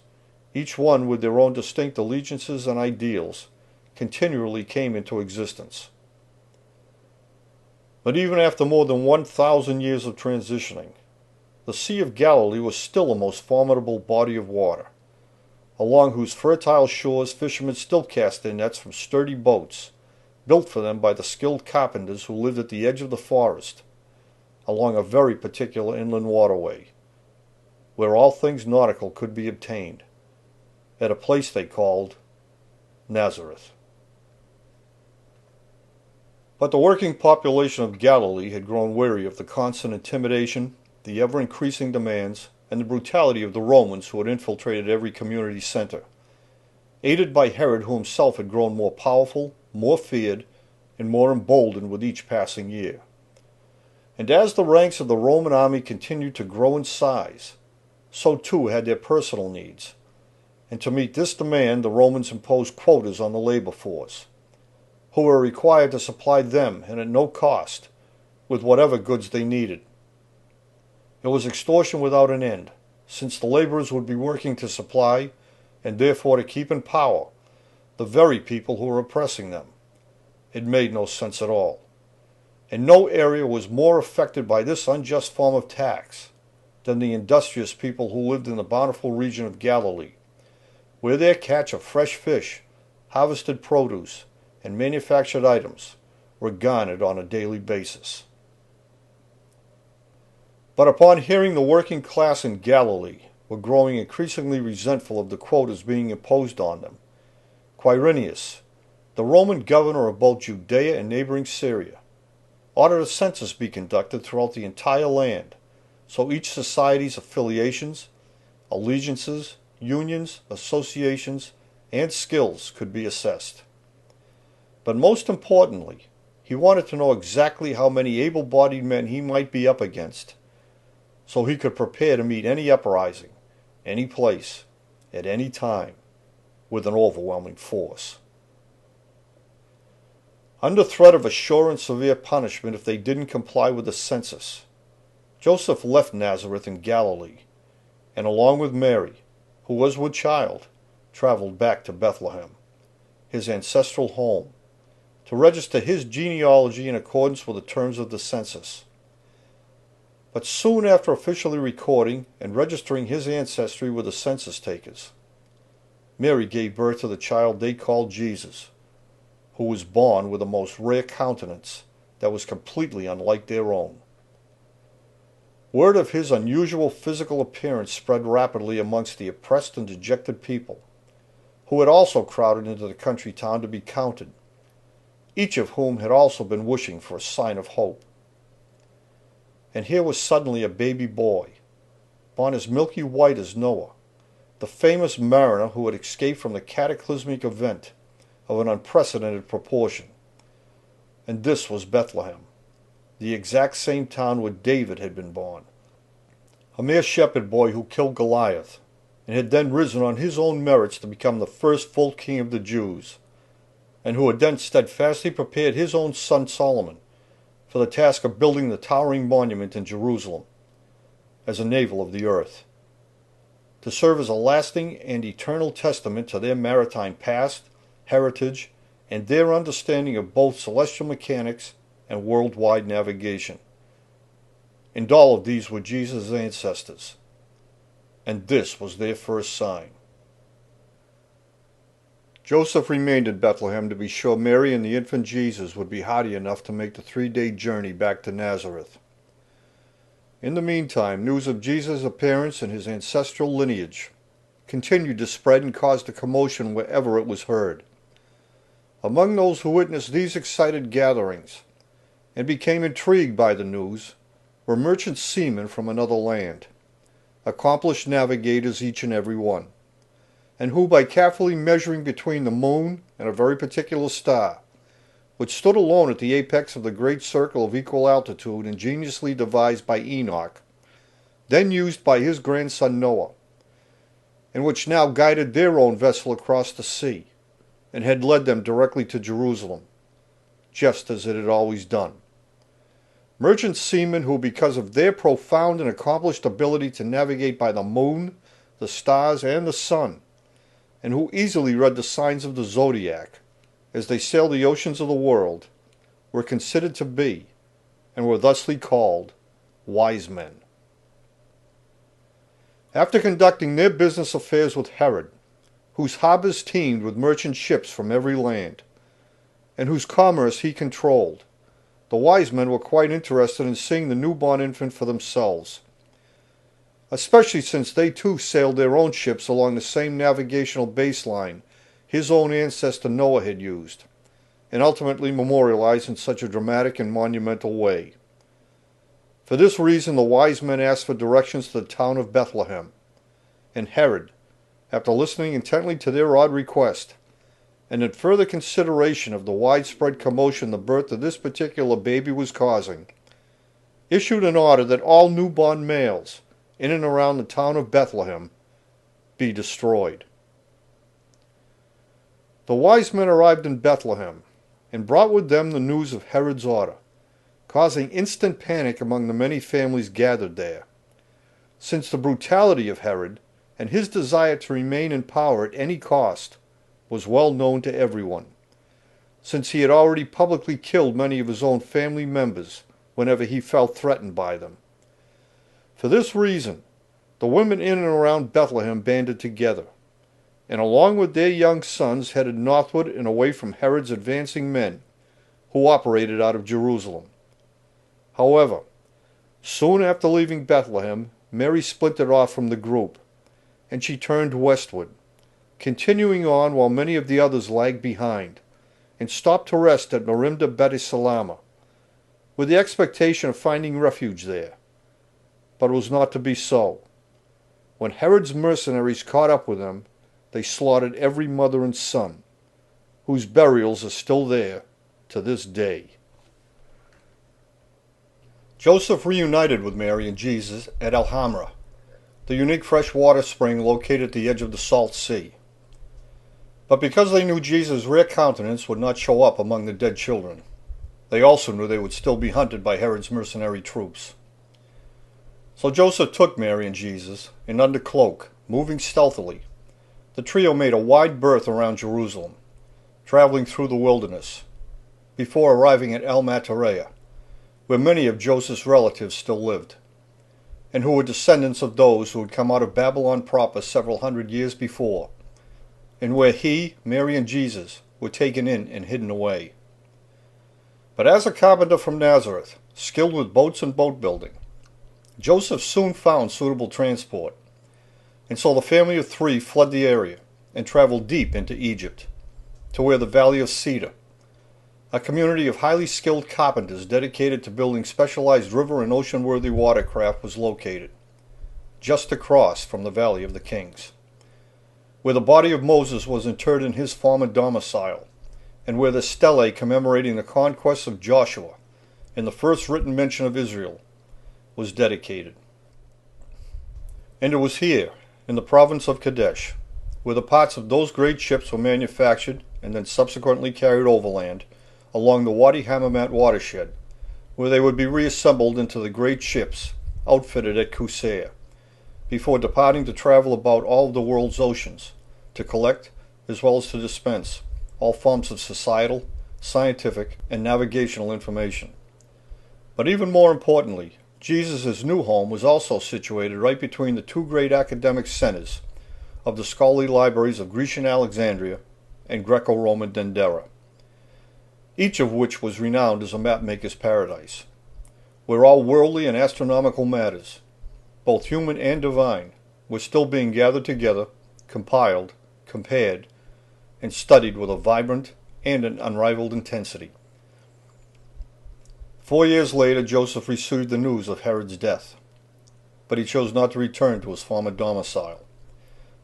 each one with their own distinct allegiances and ideals, continually came into existence. But even after more than 1,000 years of transitioning, the Sea of Galilee was still a most formidable body of water, along whose fertile shores fishermen still cast their nets from sturdy boats, built for them by the skilled carpenters who lived at the edge of the forest, along a very particular inland waterway, where all things nautical could be obtained, at a place they called Nazareth. But the working population of Galilee had grown weary of the constant intimidation, the ever-increasing demands, and the brutality of the Romans who had infiltrated every community center, aided by Herod, who himself had grown more powerful, more feared, and more emboldened with each passing year. And as the ranks of the Roman army continued to grow in size, so too had their personal needs, and to meet this demand the Romans imposed quotas on the labor force, who were required to supply them, and at no cost, with whatever goods they needed. It was extortion without an end, since the laborers would be working to supply, and therefore to keep in power, the very people who were oppressing them. It made no sense at all. And no area was more affected by this unjust form of tax than the industrious people who lived in the bountiful region of Galilee, where their catch of fresh fish, harvested produce, and manufactured items were garnered on a daily basis. But upon hearing the working class in Galilee were growing increasingly resentful of the quotas being imposed on them, Quirinius, the Roman governor of both Judea and neighboring Syria, ordered a census be conducted throughout the entire land, so each society's affiliations, allegiances, unions, associations, and skills could be assessed. But most importantly, he wanted to know exactly how many able-bodied men he might be up against, so he could prepare to meet any uprising, any place, at any time, with an overwhelming force. Under threat of a sure and severe punishment if they didn't comply with the census, Joseph left Nazareth in Galilee, and along with Mary, who was with child, traveled back to Bethlehem, his ancestral home, to register his genealogy in accordance with the terms of the census. But soon after officially recording and registering his ancestry with the census takers, Mary gave birth to the child they called Jesus, who was born with a most rare countenance that was completely unlike their own. Word of his unusual physical appearance spread rapidly amongst the oppressed and dejected people, who had also crowded into the country town to be counted, each of whom had also been wishing for a sign of hope. And here was suddenly a baby boy, born as milky white as Noah, the famous mariner who had escaped from the cataclysmic event of an unprecedented proportion. And this was Bethlehem, the exact same town where David had been born, a mere shepherd boy who killed Goliath, and had then risen on his own merits to become the first full king of the Jews, and who had then steadfastly prepared his own son Solomon for the task of building the towering monument in Jerusalem as a navel of the earth, to serve as a lasting and eternal testament to their maritime past, heritage, and their understanding of both celestial mechanics and worldwide navigation. And all of these were Jesus' ancestors, and this was their first sign. Joseph remained in Bethlehem to be sure Mary and the infant Jesus would be hardy enough to make the 3-day journey back to Nazareth. In the meantime, news of Jesus' appearance and his ancestral lineage continued to spread and caused a commotion wherever it was heard. Among those who witnessed these excited gatherings and became intrigued by the news were merchant seamen from another land, accomplished navigators each and every one, and who, by carefully measuring between the moon and a very particular star, which stood alone at the apex of the great circle of equal altitude ingeniously devised by Enoch, then used by his grandson Noah, and which now guided their own vessel across the sea, and had led them directly to Jerusalem, just as it had always done. Merchant seamen who, because of their profound and accomplished ability to navigate by the moon, the stars, and the sun, and who easily read the signs of the zodiac as they sailed the oceans of the world, were considered to be, and were thusly called, wise men. After conducting their business affairs with Herod, whose harbors teemed with merchant ships from every land, and whose commerce he controlled, the wise men were quite interested in seeing the newborn infant for themselves, especially since they too sailed their own ships along the same navigational baseline his own ancestor Noah had used, and ultimately memorialized in such a dramatic and monumental way. For this reason, the wise men asked for directions to the town of Bethlehem, and Herod, after listening intently to their odd request, and in further consideration of the widespread commotion the birth of this particular baby was causing, issued an order that all newborn males in and around the town of Bethlehem be destroyed. The wise men arrived in Bethlehem and brought with them the news of Herod's order, causing instant panic among the many families gathered there, since the brutality of Herod and his desire to remain in power at any cost was well known to everyone, since he had already publicly killed many of his own family members whenever he felt threatened by them. For this reason, the women in and around Bethlehem banded together, and along with their young sons headed northward and away from Herod's advancing men, who operated out of Jerusalem. However, soon after leaving Bethlehem, Mary splintered off from the group, and she turned westward, continuing on while many of the others lagged behind, and stopped to rest at Merimda Betisalama, with the expectation of finding refuge there. But it was not to be so. When Herod's mercenaries caught up with them, they slaughtered every mother and son, whose burials are still there to this day. Joseph reunited with Mary and Jesus at El Hamra, the unique freshwater spring located at the edge of the Salt Sea. But because they knew Jesus' rare countenance would not show up among the dead children, they also knew they would still be hunted by Herod's mercenary troops. So Joseph took Mary and Jesus, and under cloak, moving stealthily, the trio made a wide berth around Jerusalem, traveling through the wilderness, before arriving at El Matarea, where many of Joseph's relatives still lived, and who were descendants of those who had come out of Babylon proper several hundred years before, and where he, Mary, and Jesus were taken in and hidden away. But as a carpenter from Nazareth, skilled with boats and boat building, Joseph soon found suitable transport, and so the family of 3 fled the area and traveled deep into Egypt, to where the Valley of Cedar, a community of highly skilled carpenters dedicated to building specialized river and ocean-worthy watercraft, was located, just across from the Valley of the Kings, where the body of Moses was interred in his former domicile, and where the stele commemorating the conquests of Joshua and the first written mention of Israel was dedicated. And it was here, in the province of Kadesh, where the parts of those great ships were manufactured and then subsequently carried overland along the Wadi Hammamet watershed, where they would be reassembled into the great ships outfitted at Qusair, before departing to travel about all of the world's oceans, to collect, as well as to dispense, all forms of societal, scientific, and navigational information. But even more importantly, Jesus' new home was also situated right between the two great academic centers of the scholarly libraries of Grecian Alexandria and Greco-Roman Dendera, each of which was renowned as a mapmaker's paradise, where all worldly and astronomical matters, both human and divine, were still being gathered together, compiled, compared, and studied with a vibrant and an unrivaled intensity. 4 years later, Joseph received the news of Herod's death, but he chose not to return to his former domicile,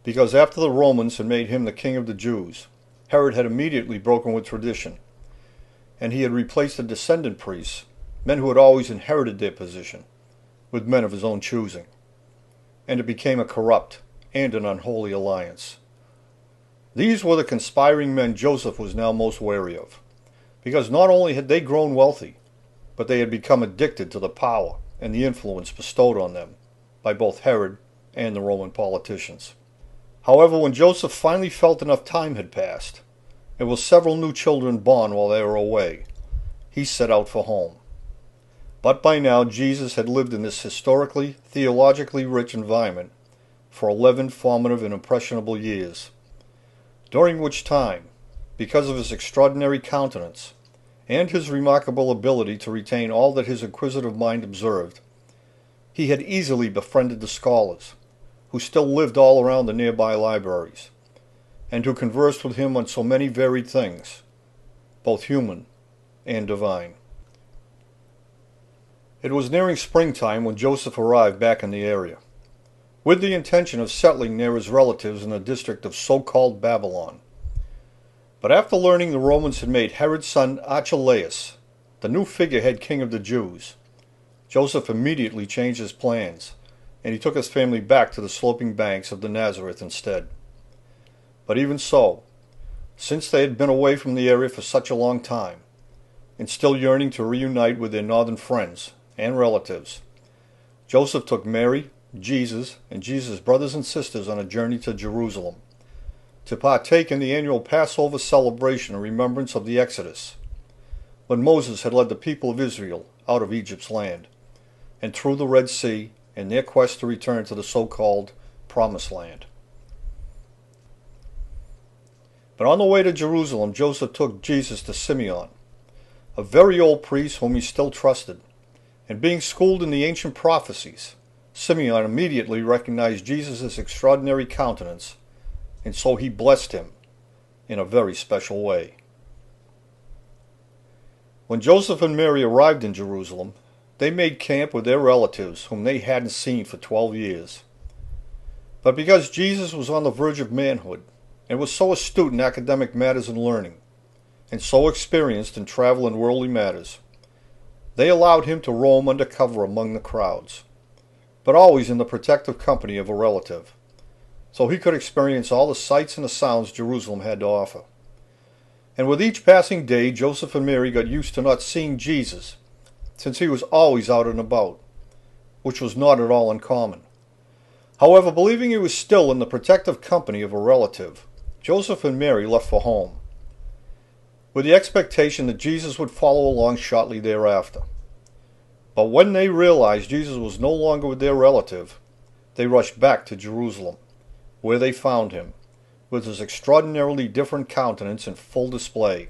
because after the Romans had made him the king of the Jews, Herod had immediately broken with tradition, and he had replaced the descendant priests, men who had always inherited their position, with men of his own choosing, and it became a corrupt and an unholy alliance. These were the conspiring men Joseph was now most wary of, because not only had they grown wealthy, but they had become addicted to the power and the influence bestowed on them by both Herod and the Roman politicians. However, when Joseph finally felt enough time had passed, and with several new children born while they were away, he set out for home. But by now Jesus had lived in this historically, theologically rich environment for 11 formative and impressionable years, during which time, because of his extraordinary countenance and his remarkable ability to retain all that his inquisitive mind observed, he had easily befriended the scholars, who still lived all around the nearby libraries, and who conversed with him on so many varied things, both human and divine. It was nearing springtime when Joseph arrived back in the area, with the intention of settling near his relatives in the district of so-called Babylon. But after learning the Romans had made Herod's son Archelaus the new figurehead king of the Jews, Joseph immediately changed his plans, and he took his family back to the sloping banks of the Nazareth instead. But even so, since they had been away from the area for such a long time, and still yearning to reunite with their northern friends and relatives, Joseph took Mary, Jesus, and Jesus' brothers and sisters on a journey to Jerusalem, to partake in the annual Passover celebration in remembrance of the Exodus, when Moses had led the people of Israel out of Egypt's land, and through the Red Sea in their quest to return to the so-called Promised Land. But on the way to Jerusalem, Joseph took Jesus to Simeon, a very old priest whom he still trusted, and being schooled in the ancient prophecies, Simeon immediately recognized Jesus' extraordinary countenance, and so he blessed him in a very special way. When Joseph and Mary arrived in Jerusalem, they made camp with their relatives whom they hadn't seen for 12 years. But because Jesus was on the verge of manhood, and was so astute in academic matters and learning, and so experienced in travel and worldly matters, they allowed him to roam under cover among the crowds, but always in the protective company of a relative, so he could experience all the sights and the sounds Jerusalem had to offer. And with each passing day, Joseph and Mary got used to not seeing Jesus, since he was always out and about, which was not at all uncommon. However, believing he was still in the protective company of a relative, Joseph and Mary left for home, with the expectation that Jesus would follow along shortly thereafter. But when they realized Jesus was no longer with their relative, they rushed back to Jerusalem, where they found him, with his extraordinarily different countenance in full display,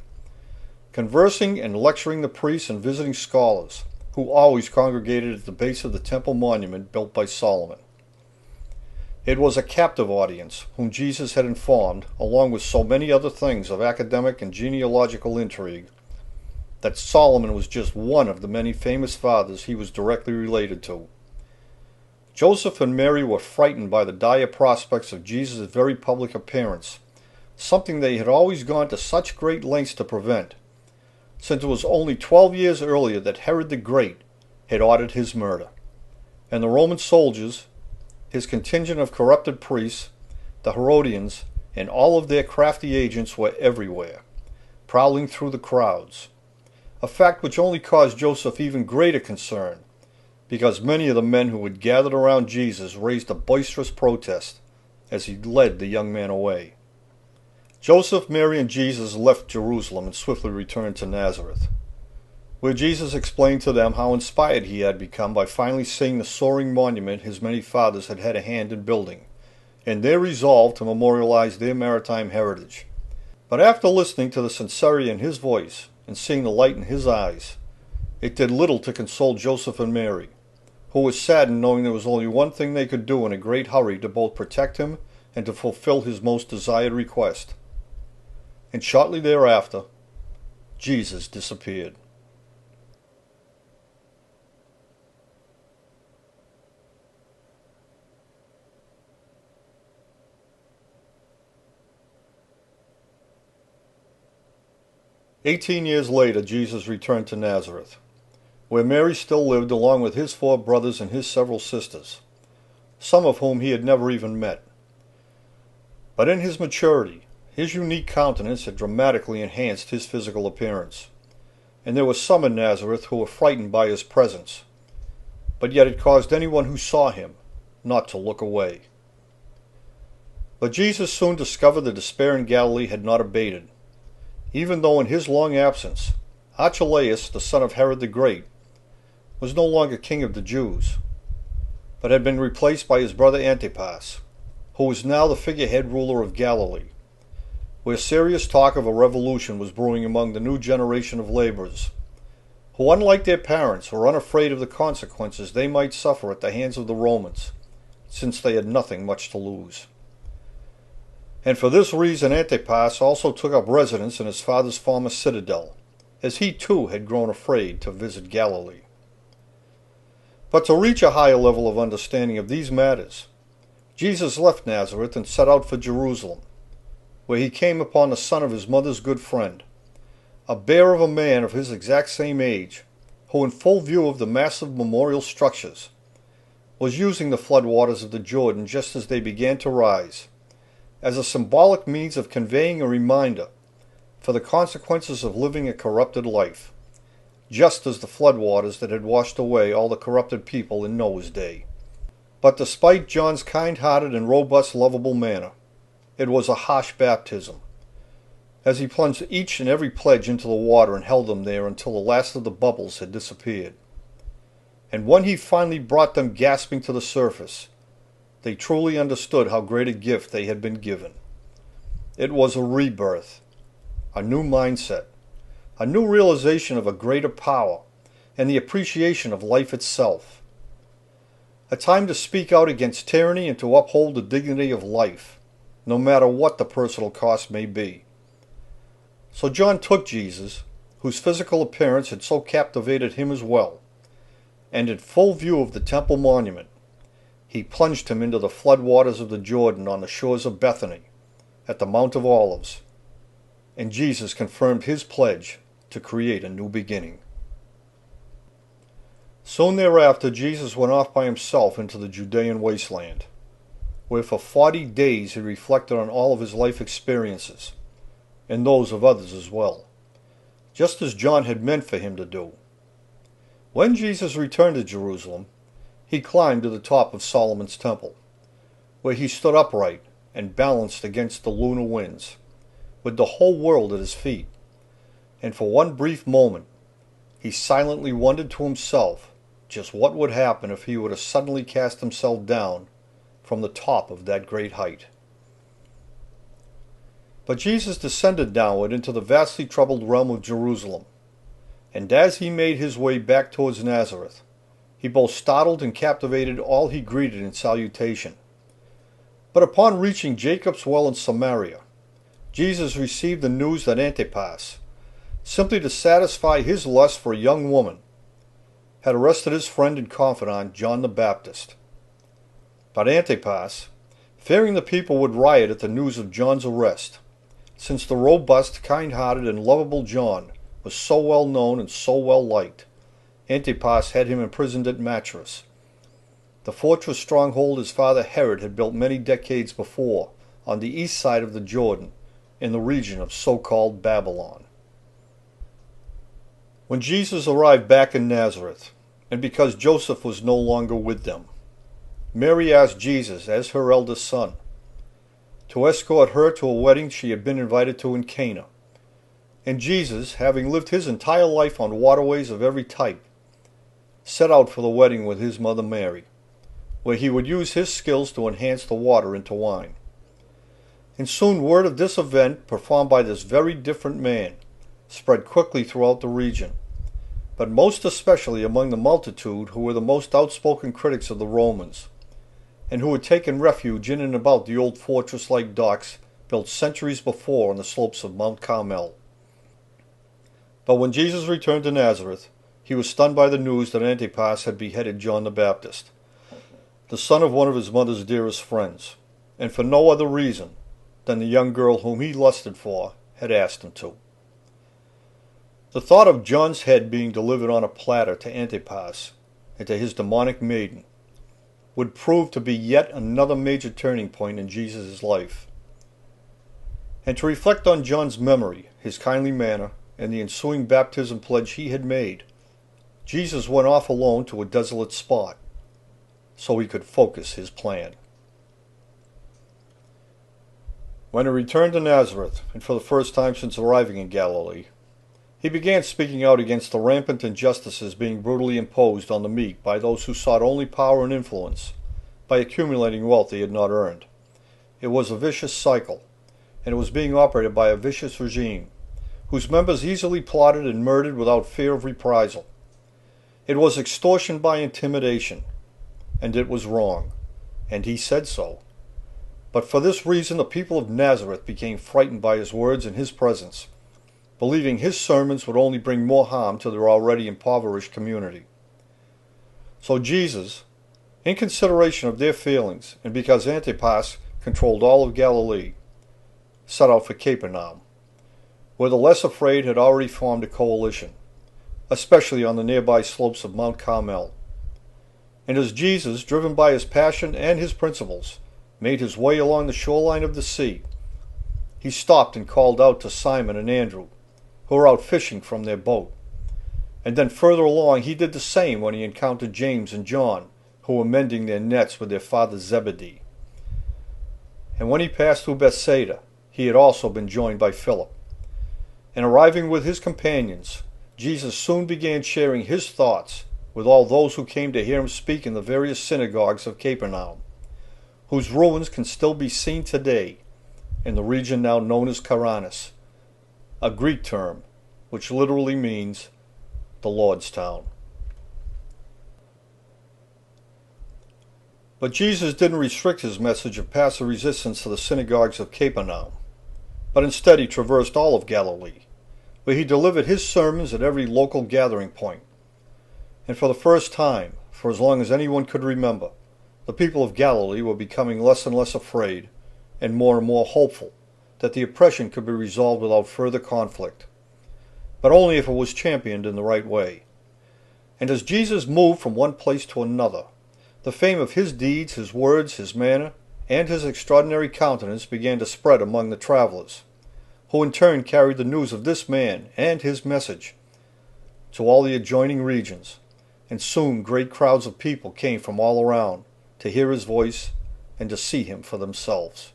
conversing and lecturing the priests and visiting scholars, who always congregated at the base of the temple monument built by Solomon. It was a captive audience whom Jesus had informed, along with so many other things of academic and genealogical intrigue, that Solomon was just one of the many famous fathers he was directly related to. Joseph and Mary were frightened by the dire prospects of Jesus' very public appearance, something they had always gone to such great lengths to prevent, since it was only 12 years earlier that Herod the Great had ordered his murder, and the Roman soldiers, His contingent of corrupted priests, the Herodians, and all of their crafty agents were everywhere, prowling through the crowds, a fact which only caused Joseph even greater concern, because many of the men who had gathered around Jesus raised a boisterous protest as he led the young man away. Joseph, Mary, and Jesus left Jerusalem and swiftly returned to Nazareth, where Jesus explained to them how inspired he had become by finally seeing the soaring monument his many fathers had had a hand in building, and their resolve to memorialize their maritime heritage. But after listening to the sincerity in his voice and seeing the light in his eyes, it did little to console Joseph and Mary, who were saddened knowing there was only one thing they could do in a great hurry to both protect him and to fulfill his most desired request. And shortly thereafter, Jesus disappeared. "18 years later, Jesus returned to Nazareth, where Mary still lived along with his 4 brothers and his several sisters, some of whom he had never even met. But in his maturity, his unique countenance had dramatically enhanced his physical appearance, and there were some in Nazareth who were frightened by his presence, but yet it caused anyone who saw him not to look away. But Jesus soon discovered the despair in Galilee had not abated, even though in his long absence, Archelaus, the son of Herod the Great, was no longer king of the Jews, but had been replaced by his brother Antipas, who was now the figurehead ruler of Galilee, where serious talk of a revolution was brewing among the new generation of laborers, who, unlike their parents, were unafraid of the consequences they might suffer at the hands of the Romans, since they had nothing much to lose. And for this reason Antipas also took up residence in his father's former citadel, as he too had grown afraid to visit Galilee. But to reach a higher level of understanding of these matters, Jesus left Nazareth and set out for Jerusalem, where he came upon the son of his mother's good friend, a bear of a man of his exact same age, who, in full view of the massive memorial structures, was using the floodwaters of the Jordan just as they began to rise, as a symbolic means of conveying a reminder for the consequences of living a corrupted life, just as the floodwaters that had washed away all the corrupted people in Noah's day. But despite John's kind-hearted and robust, lovable manner, it was a harsh baptism, as he plunged each and every pledge into the water and held them there until the last of the bubbles had disappeared. And when he finally brought them gasping to the surface, they truly understood how great a gift they had been given. It was a rebirth, a new mindset, a new realization of a greater power, and the appreciation of life itself. A time to speak out against tyranny and to uphold the dignity of life, no matter what the personal cost may be. So John took Jesus, whose physical appearance had so captivated him as well, and in full view of the temple monument, he plunged him into the floodwaters of the Jordan on the shores of Bethany, at the Mount of Olives, and Jesus confirmed his pledge to create a new beginning. Soon thereafter, Jesus went off by himself into the Judean wasteland, where for 40 days he reflected on all of his life experiences, and those of others as well, just as John had meant for him to do. When Jesus returned to Jerusalem, he climbed to the top of Solomon's temple, where he stood upright and balanced against the lunar winds, with the whole world at his feet, and for one brief moment he silently wondered to himself just what would happen if he were to suddenly cast himself down from the top of that great height. But Jesus descended downward into the vastly troubled realm of Jerusalem, and as he made his way back towards Nazareth, he both startled and captivated all he greeted in salutation. But upon reaching Jacob's well in Samaria, Jesus received the news that Antipas, simply to satisfy his lust for a young woman, had arrested his friend and confidant John the Baptist. But Antipas, fearing the people would riot at the news of John's arrest, since the robust, kind-hearted, and lovable John was so well known and so well liked, Antipas had him imprisoned at Matras, the fortress stronghold his father Herod had built many decades before on the east side of the Jordan in the region of so-called Babylon. When Jesus arrived back in Nazareth, and because Joseph was no longer with them, Mary asked Jesus, as her eldest son, to escort her to a wedding she had been invited to in Cana. And Jesus, having lived his entire life on waterways of every type, set out for the wedding with his mother Mary, where he would use his skills to enhance the water into wine. And soon word of this event, performed by this very different man, spread quickly throughout the region, but most especially among the multitude who were the most outspoken critics of the Romans, and who had taken refuge in and about the old fortress-like docks built centuries before on the slopes of Mount Carmel. But when Jesus returned to Nazareth, he was stunned by the news that Antipas had beheaded John the Baptist, the son of one of his mother's dearest friends, and for no other reason than the young girl whom he lusted for had asked him to. The thought of John's head being delivered on a platter to Antipas and to his demonic maiden would prove to be yet another major turning point in Jesus' life. And to reflect on John's memory, his kindly manner, and the ensuing baptism pledge he had made, Jesus went off alone to a desolate spot so he could focus his plan. When he returned to Nazareth, and for the first time since arriving in Galilee, he began speaking out against the rampant injustices being brutally imposed on the meek by those who sought only power and influence by accumulating wealth they had not earned. It was a vicious cycle, and it was being operated by a vicious regime, whose members easily plotted and murdered without fear of reprisal. It was extortion by intimidation, and it was wrong, and he said so. But for this reason the people of Nazareth became frightened by his words and his presence, believing his sermons would only bring more harm to their already impoverished community. So Jesus, in consideration of their feelings, and because Antipas controlled all of Galilee, set out for Capernaum, where the less afraid had already formed a coalition, especially on the nearby slopes of Mount Carmel. And as Jesus, driven by his passion and his principles, made his way along the shoreline of the sea, he stopped and called out to Simon and Andrew, who were out fishing from their boat. And then further along he did the same when he encountered James and John, who were mending their nets with their father Zebedee. And when he passed through Bethsaida, he had also been joined by Philip. And arriving with his companions, Jesus soon began sharing his thoughts with all those who came to hear him speak in the various synagogues of Capernaum, whose ruins can still be seen today in the region now known as Credence, a Greek term which literally means the Lord's town. But Jesus didn't restrict his message of passive resistance to the synagogues of Capernaum, but instead he traversed all of Galilee, where he delivered his sermons at every local gathering point. And for the first time, for as long as anyone could remember, the people of Galilee were becoming less and less afraid and more hopeful that the oppression could be resolved without further conflict, but only if it was championed in the right way. And as Jesus moved from one place to another, the fame of his deeds, his words, his manner, and his extraordinary countenance began to spread among the travelers, who in turn carried the news of this man and his message to all the adjoining regions, and soon great crowds of people came from all around to hear his voice and to see him for themselves.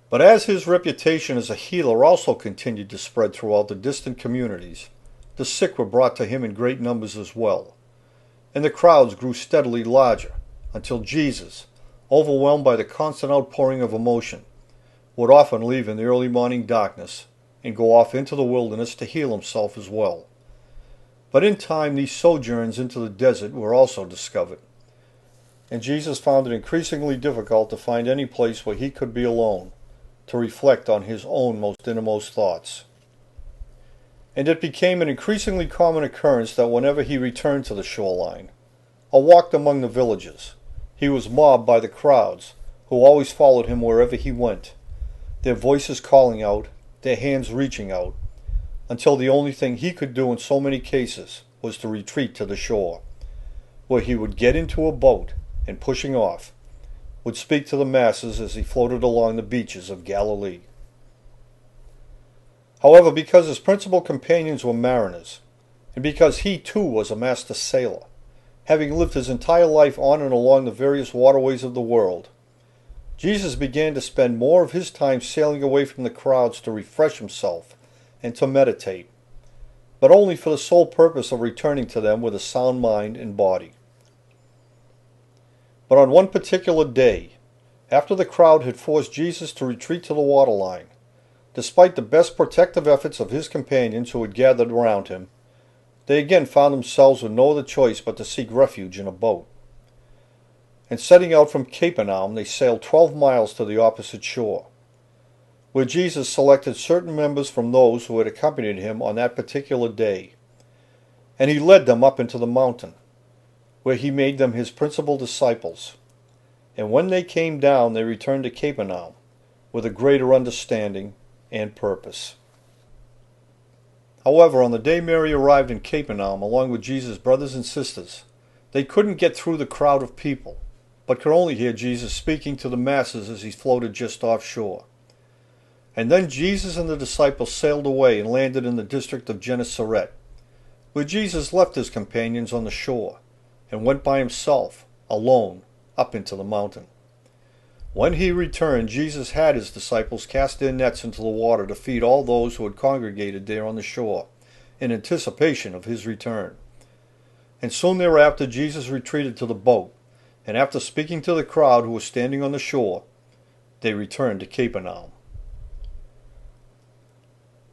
But as his reputation as a healer also continued to spread throughout the distant communities, the sick were brought to him in great numbers as well, and the crowds grew steadily larger until Jesus, overwhelmed by the constant outpouring of emotion, would often leave in the early morning darkness and go off into the wilderness to heal himself as well. But in time these sojourns into the desert were also discovered, and Jesus found it increasingly difficult to find any place where he could be alone, to reflect on his own most innermost thoughts. And it became an increasingly common occurrence that whenever he returned to the shoreline, or walked among the villages, he was mobbed by the crowds, who always followed him wherever he went, their voices calling out, their hands reaching out, until the only thing he could do in so many cases was to retreat to the shore, where he would get into a boat and, pushing off, would speak to the masses as he floated along the beaches of Galilee. However, because his principal companions were mariners, and because he too was a master sailor, having lived his entire life on and along the various waterways of the world, Jesus began to spend more of his time sailing away from the crowds to refresh himself and to meditate, but only for the sole purpose of returning to them with a sound mind and body. But on one particular day, after the crowd had forced Jesus to retreat to the waterline, despite the best protective efforts of his companions who had gathered around him, they again found themselves with no other choice but to seek refuge in a boat. And setting out from Capernaum, they sailed 12 miles to the opposite shore, where Jesus selected certain members from those who had accompanied him on that particular day, and he led them up into the mountain, where he made them his principal disciples. And when they came down, they returned to Capernaum with a greater understanding and purpose. However, on the day Mary arrived in Capernaum along with Jesus' brothers and sisters, they couldn't get through the crowd of people, but could only hear Jesus speaking to the masses as he floated just offshore. And then Jesus and the disciples sailed away and landed in the district of Gennesaret, where Jesus left his companions on the shore and went by himself, alone, up into the mountain. When he returned, Jesus had his disciples cast their nets into the water to feed all those who had congregated there on the shore, in anticipation of his return. And soon thereafter Jesus retreated to the boat, and after speaking to the crowd who was standing on the shore, they returned to Capernaum.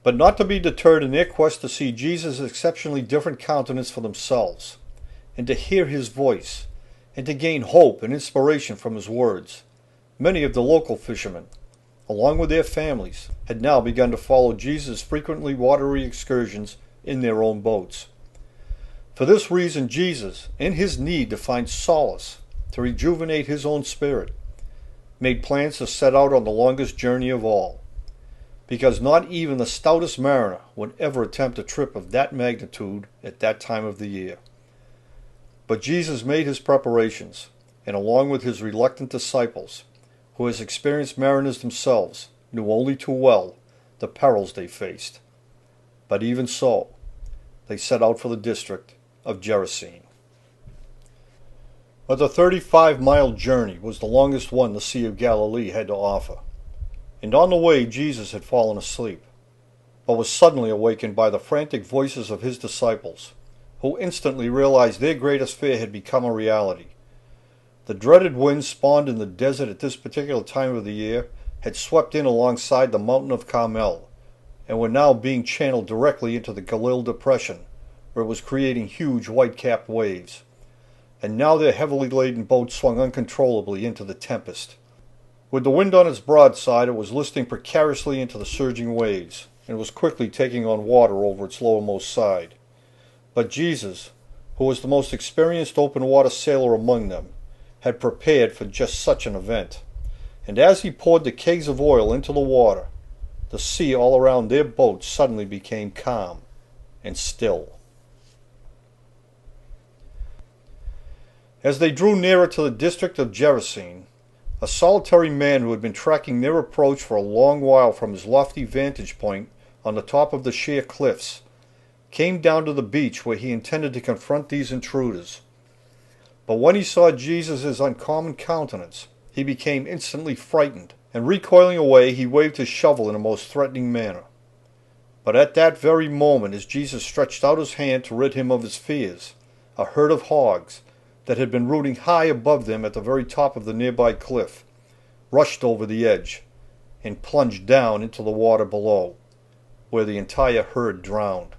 But not to be deterred in their quest to see Jesus' exceptionally different countenance for themselves, and to hear his voice, and to gain hope and inspiration from his words, many of the local fishermen, along with their families, had now begun to follow Jesus' frequently watery excursions in their own boats. For this reason, Jesus, in his need to find solace, to rejuvenate his own spirit, made plans to set out on the longest journey of all, because not even the stoutest mariner would ever attempt a trip of that magnitude at that time of the year. But Jesus made his preparations, and along with his reluctant disciples, who as experienced mariners themselves knew only too well the perils they faced. But even so, they set out for the district of Gerasene. But the 35-mile journey was the longest one the Sea of Galilee had to offer, and on the way Jesus had fallen asleep, but was suddenly awakened by the frantic voices of his disciples, who instantly realized their greatest fear had become a reality. The dreaded winds spawned in the desert at this particular time of the year had swept in alongside the mountain of Carmel, and were now being channeled directly into the Galilee depression, where it was creating huge white-capped waves. And now their heavily laden boat swung uncontrollably into the tempest. With the wind on its broadside, it was listing precariously into the surging waves, and was quickly taking on water over its lowermost side. But Jesus, who was the most experienced open-water sailor among them, had prepared for just such an event, and as he poured the kegs of oil into the water, the sea all around their boat suddenly became calm and still. As they drew nearer to the district of Gerasene, a solitary man who had been tracking their approach for a long while from his lofty vantage point on the top of the sheer cliffs, came down to the beach where he intended to confront these intruders. But when he saw Jesus' uncommon countenance, he became instantly frightened, and recoiling away, he waved his shovel in a most threatening manner. But at that very moment, as Jesus stretched out his hand to rid him of his fears, a herd of hogs, that had been rooting high above them at the very top of the nearby cliff, rushed over the edge, and plunged down into the water below, where the entire herd drowned.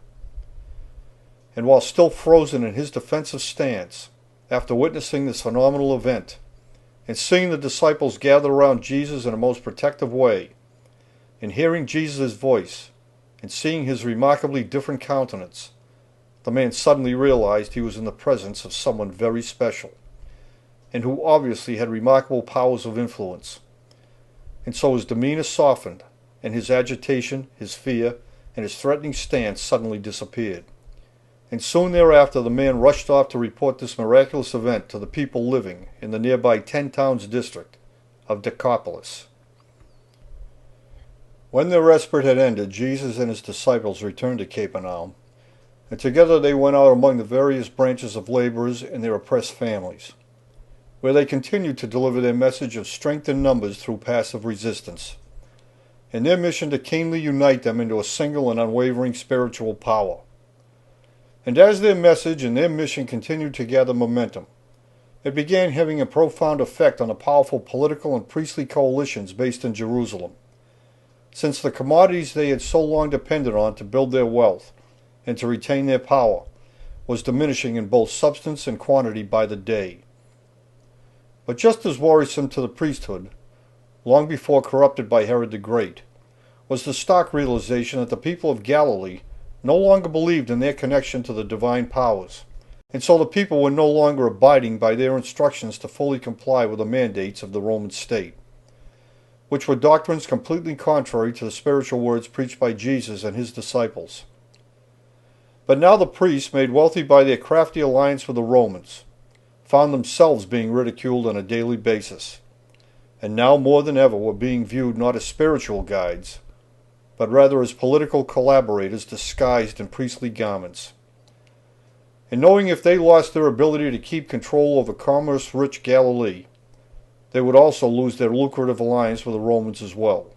And while still frozen in his defensive stance, after witnessing this phenomenal event, and seeing the disciples gather around Jesus in a most protective way, and hearing Jesus' voice, and seeing his remarkably different countenance, the man suddenly realized he was in the presence of someone very special, and who obviously had remarkable powers of influence. And so his demeanor softened, and his agitation, his fear, and his threatening stance suddenly disappeared. and soon thereafter the man rushed off to report this miraculous event to the people living in the nearby 10-towns district of Decapolis. When their respite had ended, Jesus and his disciples returned to Capernaum, and together they went out among the various branches of laborers and their oppressed families, where they continued to deliver their message of strength in numbers through passive resistance, and their mission to keenly unite them into a single and unwavering spiritual power. And as their message and their mission continued to gather momentum, it began having a profound effect on the powerful political and priestly coalitions based in Jerusalem, since the commodities they had so long depended on to build their wealth and to retain their power was diminishing in both substance and quantity by the day. But just as worrisome to the priesthood, long before corrupted by Herod the Great, was the stark realization that the people of Galilee no longer believed in their connection to the divine powers, and so the people were no longer abiding by their instructions to fully comply with the mandates of the Roman state, which were doctrines completely contrary to the spiritual words preached by Jesus and his disciples. But now the priests, made wealthy by their crafty alliance with the Romans, found themselves being ridiculed on a daily basis, and now more than ever were being viewed not as spiritual guides, but rather as political collaborators disguised in priestly garments. And knowing if they lost their ability to keep control over commerce-rich Galilee, they would also lose their lucrative alliance with the Romans as well.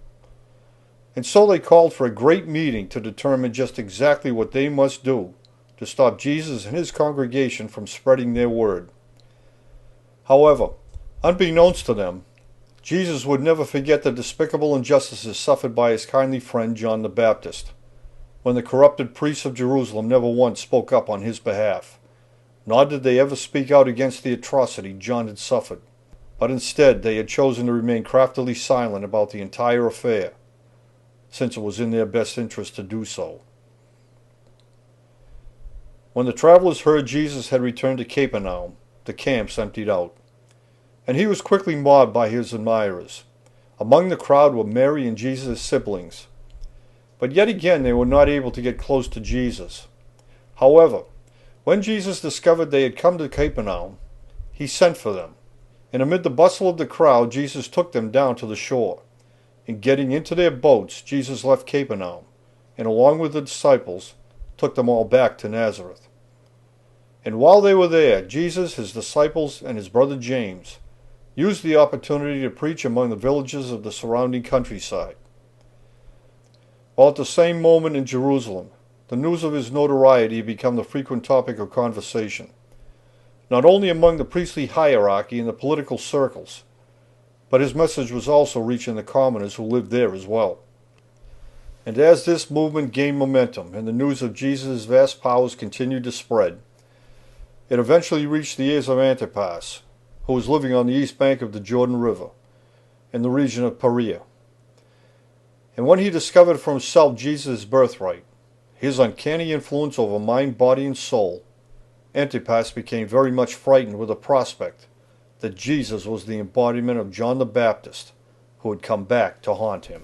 And so they called for a great meeting to determine just exactly what they must do to stop Jesus and his congregation from spreading their word. However, unbeknownst to them, Jesus would never forget the despicable injustices suffered by his kindly friend John the Baptist, when the corrupted priests of Jerusalem never once spoke up on his behalf, nor did they ever speak out against the atrocity John had suffered, but instead they had chosen to remain craftily silent about the entire affair, since it was in their best interest to do so. When the travelers heard Jesus had returned to Capernaum, the camps emptied out, and he was quickly mobbed by his admirers. Among the crowd were Mary and Jesus' siblings, but yet again they were not able to get close to Jesus. However, when Jesus discovered they had come to Capernaum, he sent for them, and amid the bustle of the crowd Jesus took them down to the shore. And getting into their boats, Jesus left Capernaum, and along with the disciples, took them all back to Nazareth. And while they were there, Jesus, his disciples, and his brother James used the opportunity to preach among the villages of the surrounding countryside. While at the same moment in Jerusalem, the news of his notoriety had become the frequent topic of conversation, not only among the priestly hierarchy and the political circles, but his message was also reaching the commoners who lived there as well. And as this movement gained momentum and the news of Jesus' vast powers continued to spread, it eventually reached the ears of Antipas, who was living on the east bank of the Jordan River, in the region of Perea. And when he discovered for himself Jesus' birthright, his uncanny influence over mind, body, and soul, Antipas became very much frightened with the prospect that Jesus was the embodiment of John the Baptist, who had come back to haunt him.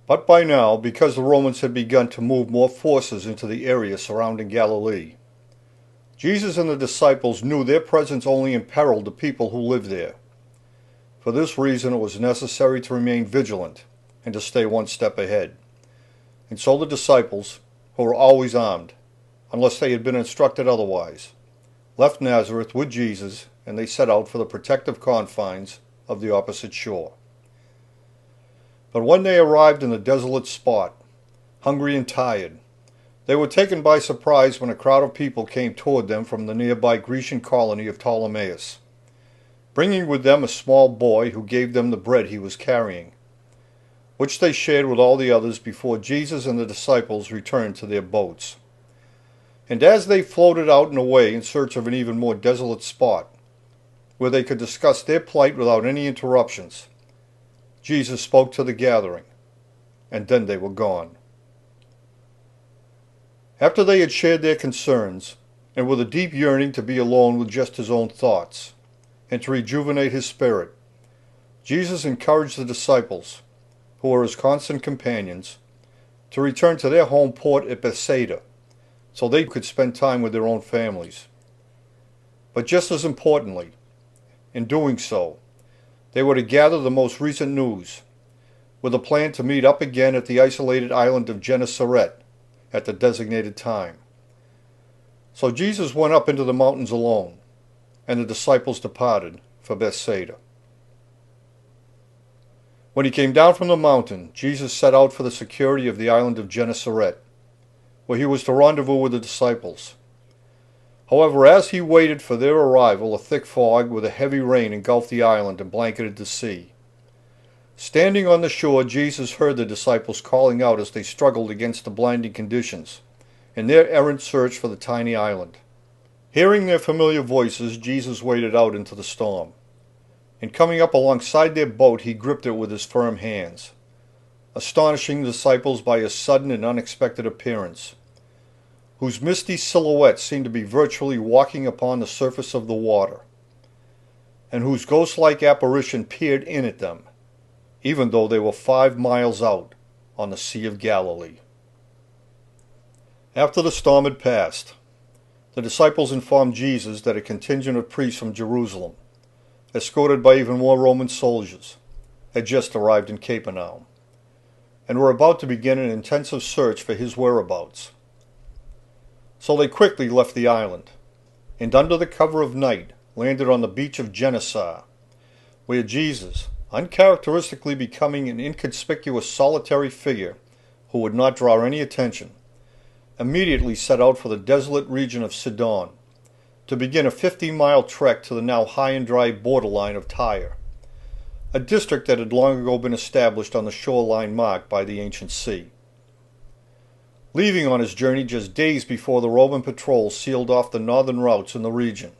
But by now, because the Romans had begun to move more forces into the area surrounding Galilee, Jesus and the disciples knew their presence only imperiled the people who lived there. For this reason, it was necessary to remain vigilant and to stay one step ahead. And so the disciples, who were always armed, unless they had been instructed otherwise, left Nazareth with Jesus, and they set out for the protective confines of the opposite shore. But when they arrived in the desolate spot, hungry and tired, they were taken by surprise when a crowd of people came toward them from the nearby Grecian colony of Ptolemais, bringing with them a small boy who gave them the bread he was carrying, which they shared with all the others before Jesus and the disciples returned to their boats. And as they floated out and away in search of an even more desolate spot, where they could discuss their plight without any interruptions, Jesus spoke to the gathering, and then they were gone. After they had shared their concerns, and with a deep yearning to be alone with just his own thoughts, and to rejuvenate his spirit, Jesus encouraged the disciples, who were his constant companions, to return to their home port at Bethsaida, so they could spend time with their own families. But just as importantly, in doing so, they were to gather the most recent news, with a plan to meet up again at the isolated island of Gennesaret at the designated time. So Jesus went up into the mountains alone, and the disciples departed for Bethsaida. When he came down from the mountain, Jesus set out for the security of the island of Gennesaret, where he was to rendezvous with the disciples. However, as he waited for their arrival, a thick fog with a heavy rain engulfed the island and blanketed the sea. Standing on the shore, Jesus heard the disciples calling out as they struggled against the blinding conditions in their errant search for the tiny island. Hearing their familiar voices, Jesus waded out into the storm. And coming up alongside their boat, he gripped it with his firm hands, astonishing the disciples by his sudden and unexpected appearance, whose misty silhouette seemed to be virtually walking upon the surface of the water, and whose ghost-like apparition peered in at them, even though they were 5 miles out on the Sea of Galilee. After the storm had passed, the disciples informed Jesus that a contingent of priests from Jerusalem, escorted by even more Roman soldiers, had just arrived in Capernaum, and were about to begin an intensive search for his whereabouts. So they quickly left the island, and under the cover of night landed on the beach of Gennesaret, where Jesus, uncharacteristically becoming an inconspicuous solitary figure who would not draw any attention, immediately set out for the desolate region of Sidon to begin a 50-mile trek to the now high and dry borderline of Tyre, a district that had long ago been established on the shoreline marked by the ancient sea. Leaving on his journey just days before the Roman patrol sealed off the northern routes in the region,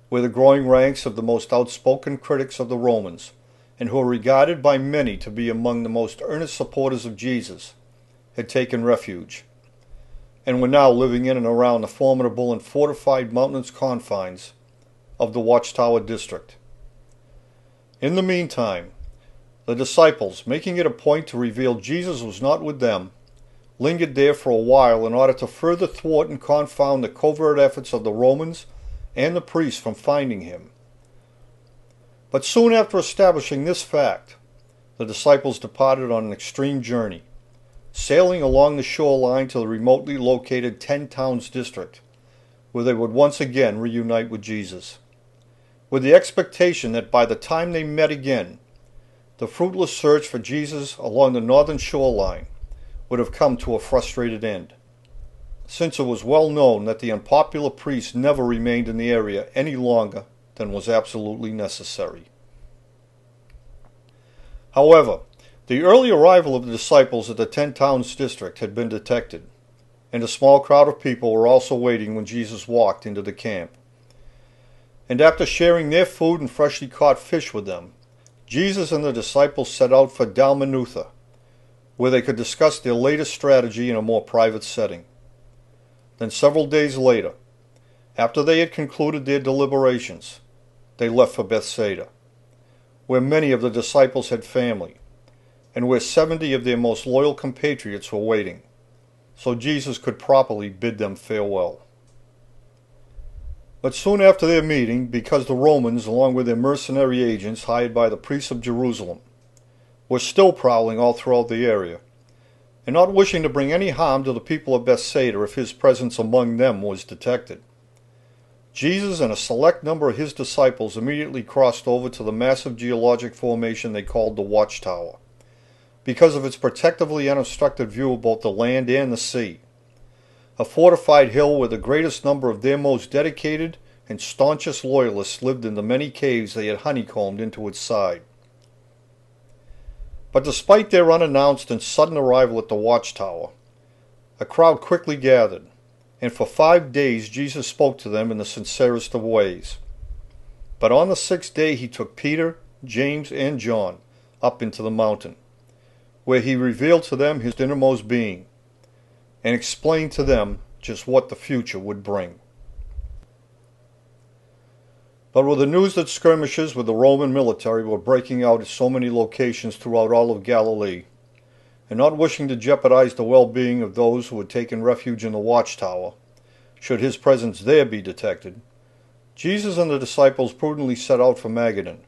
where the growing ranks of the most outspoken critics of the Romans, and who were regarded by many to be among the most earnest supporters of Jesus, had taken refuge, and were now living in and around the formidable and fortified mountainous confines of the Watchtower district. In the meantime, the disciples, making it a point to reveal Jesus was not with them, lingered there for a while in order to further thwart and confound the covert efforts of the Romans and the priests from finding him. But soon after establishing this fact, the disciples departed on an extreme journey, sailing along the shoreline to the remotely located 10 Towns district, where they would once again reunite with Jesus, with the expectation that by the time they met again, the fruitless search for Jesus along the northern shoreline would have come to a frustrated end, since it was well known that the unpopular priests never remained in the area any longer than was absolutely necessary. However, the early arrival of the disciples at the 10 Towns district had been detected, and a small crowd of people were also waiting when Jesus walked into the camp. And after sharing their food and freshly caught fish with them, Jesus and the disciples set out for Dalmanutha, where they could discuss their latest strategy in a more private setting. Then several days later, after they had concluded their deliberations, they left for Bethsaida, where many of the disciples had family, and where 70 of their most loyal compatriots were waiting, so Jesus could properly bid them farewell. But soon after their meeting, because the Romans, along with their mercenary agents hired by the priests of Jerusalem, were still prowling all throughout the area, and not wishing to bring any harm to the people of Bethsaida if his presence among them was detected, Jesus and a select number of his disciples immediately crossed over to the massive geologic formation they called the Watchtower, because of its protectively unobstructed view of both the land and the sea, a fortified hill where the greatest number of their most dedicated and staunchest loyalists lived in the many caves they had honeycombed into its side. But despite their unannounced and sudden arrival at the Watchtower, a crowd quickly gathered, and for 5 days Jesus spoke to them in the sincerest of ways. But on the 6th day he took Peter, James, and John up into the mountain, where he revealed to them his innermost being, and explained to them just what the future would bring. But with the news that skirmishes with the Roman military were breaking out at so many locations throughout all of Galilee, and not wishing to jeopardize the well-being of those who had taken refuge in the Watchtower, should his presence there be detected, Jesus and the disciples prudently set out for Magadan,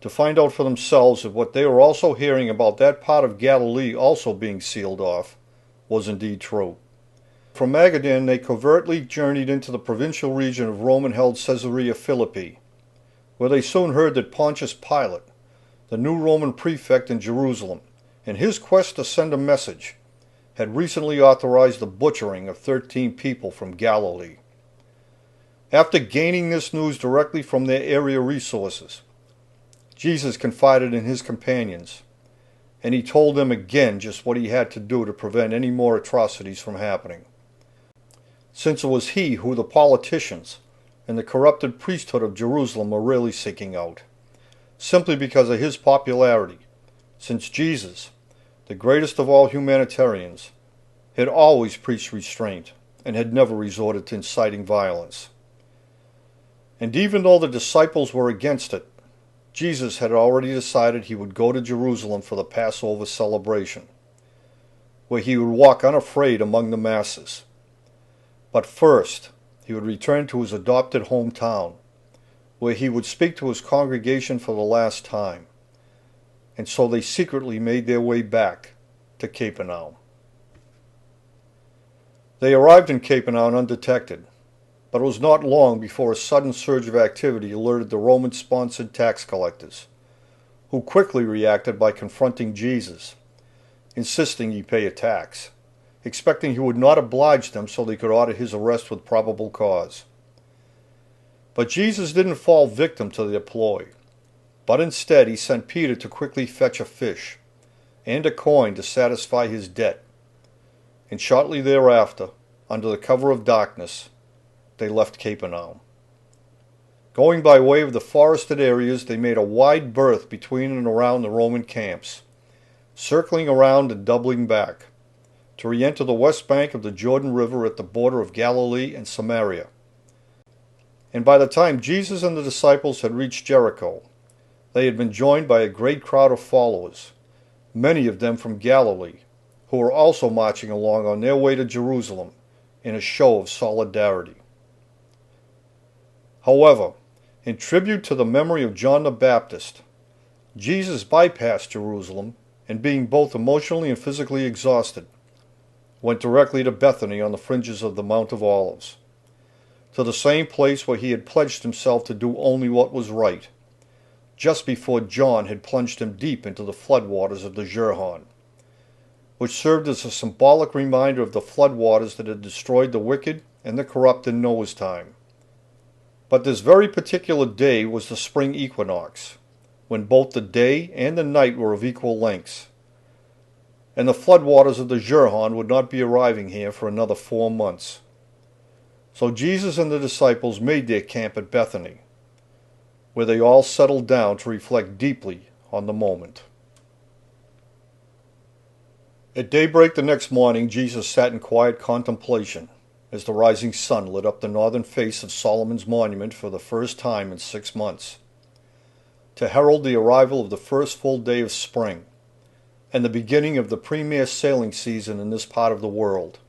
to find out for themselves if what they were also hearing about that part of Galilee also being sealed off was indeed true. From Magadan they covertly journeyed into the provincial region of Roman-held Caesarea Philippi, where they soon heard that Pontius Pilate, the new Roman prefect in Jerusalem, in his quest to send a message, had recently authorized the butchering of 13 people from Galilee. After gaining this news directly from their area resources, Jesus confided in his companions, and he told them again just what he had to do to prevent any more atrocities from happening. Since it was he who the politicians and the corrupted priesthood of Jerusalem were really seeking out, simply because of his popularity, since Jesus, the greatest of all humanitarians, had always preached restraint and had never resorted to inciting violence. And even though the disciples were against it, Jesus had already decided he would go to Jerusalem for the Passover celebration, where he would walk unafraid among the masses. But first, he would return to his adopted hometown, where he would speak to his congregation for the last time. And so they secretly made their way back to Capernaum. They arrived in Capernaum undetected, but it was not long before a sudden surge of activity alerted the Roman-sponsored tax collectors, who quickly reacted by confronting Jesus, insisting he pay a tax, expecting he would not oblige them so they could order his arrest with probable cause. But Jesus didn't fall victim to their ploy, but instead he sent Peter to quickly fetch a fish and a coin to satisfy his debt, and shortly thereafter, under the cover of darkness, they left Capernaum. Going by way of the forested areas, they made a wide berth between and around the Roman camps, circling around and doubling back, to re-enter the west bank of the Jordan River at the border of Galilee and Samaria. And by the time Jesus and the disciples had reached Jericho, they had been joined by a great crowd of followers, many of them from Galilee, who were also marching along on their way to Jerusalem in a show of solidarity. However, in tribute to the memory of John the Baptist, Jesus bypassed Jerusalem and, being both emotionally and physically exhausted, went directly to Bethany on the fringes of the Mount of Olives, to the same place where he had pledged himself to do only what was right, just before John had plunged him deep into the floodwaters of the Jordan, which served as a symbolic reminder of the floodwaters that had destroyed the wicked and the corrupt in Noah's time. But this very particular day was the spring equinox, when both the day and the night were of equal lengths, and the floodwaters of the Jordan would not be arriving here for another 4 months. So Jesus and the disciples made their camp at Bethany, where they all settled down to reflect deeply on the moment. At daybreak the next morning, Jesus sat in quiet contemplation as the rising sun lit up the northern face of Solomon's monument for the first time in 6 months, to herald the arrival of the first full day of spring and the beginning of the premier sailing season in this part of the world,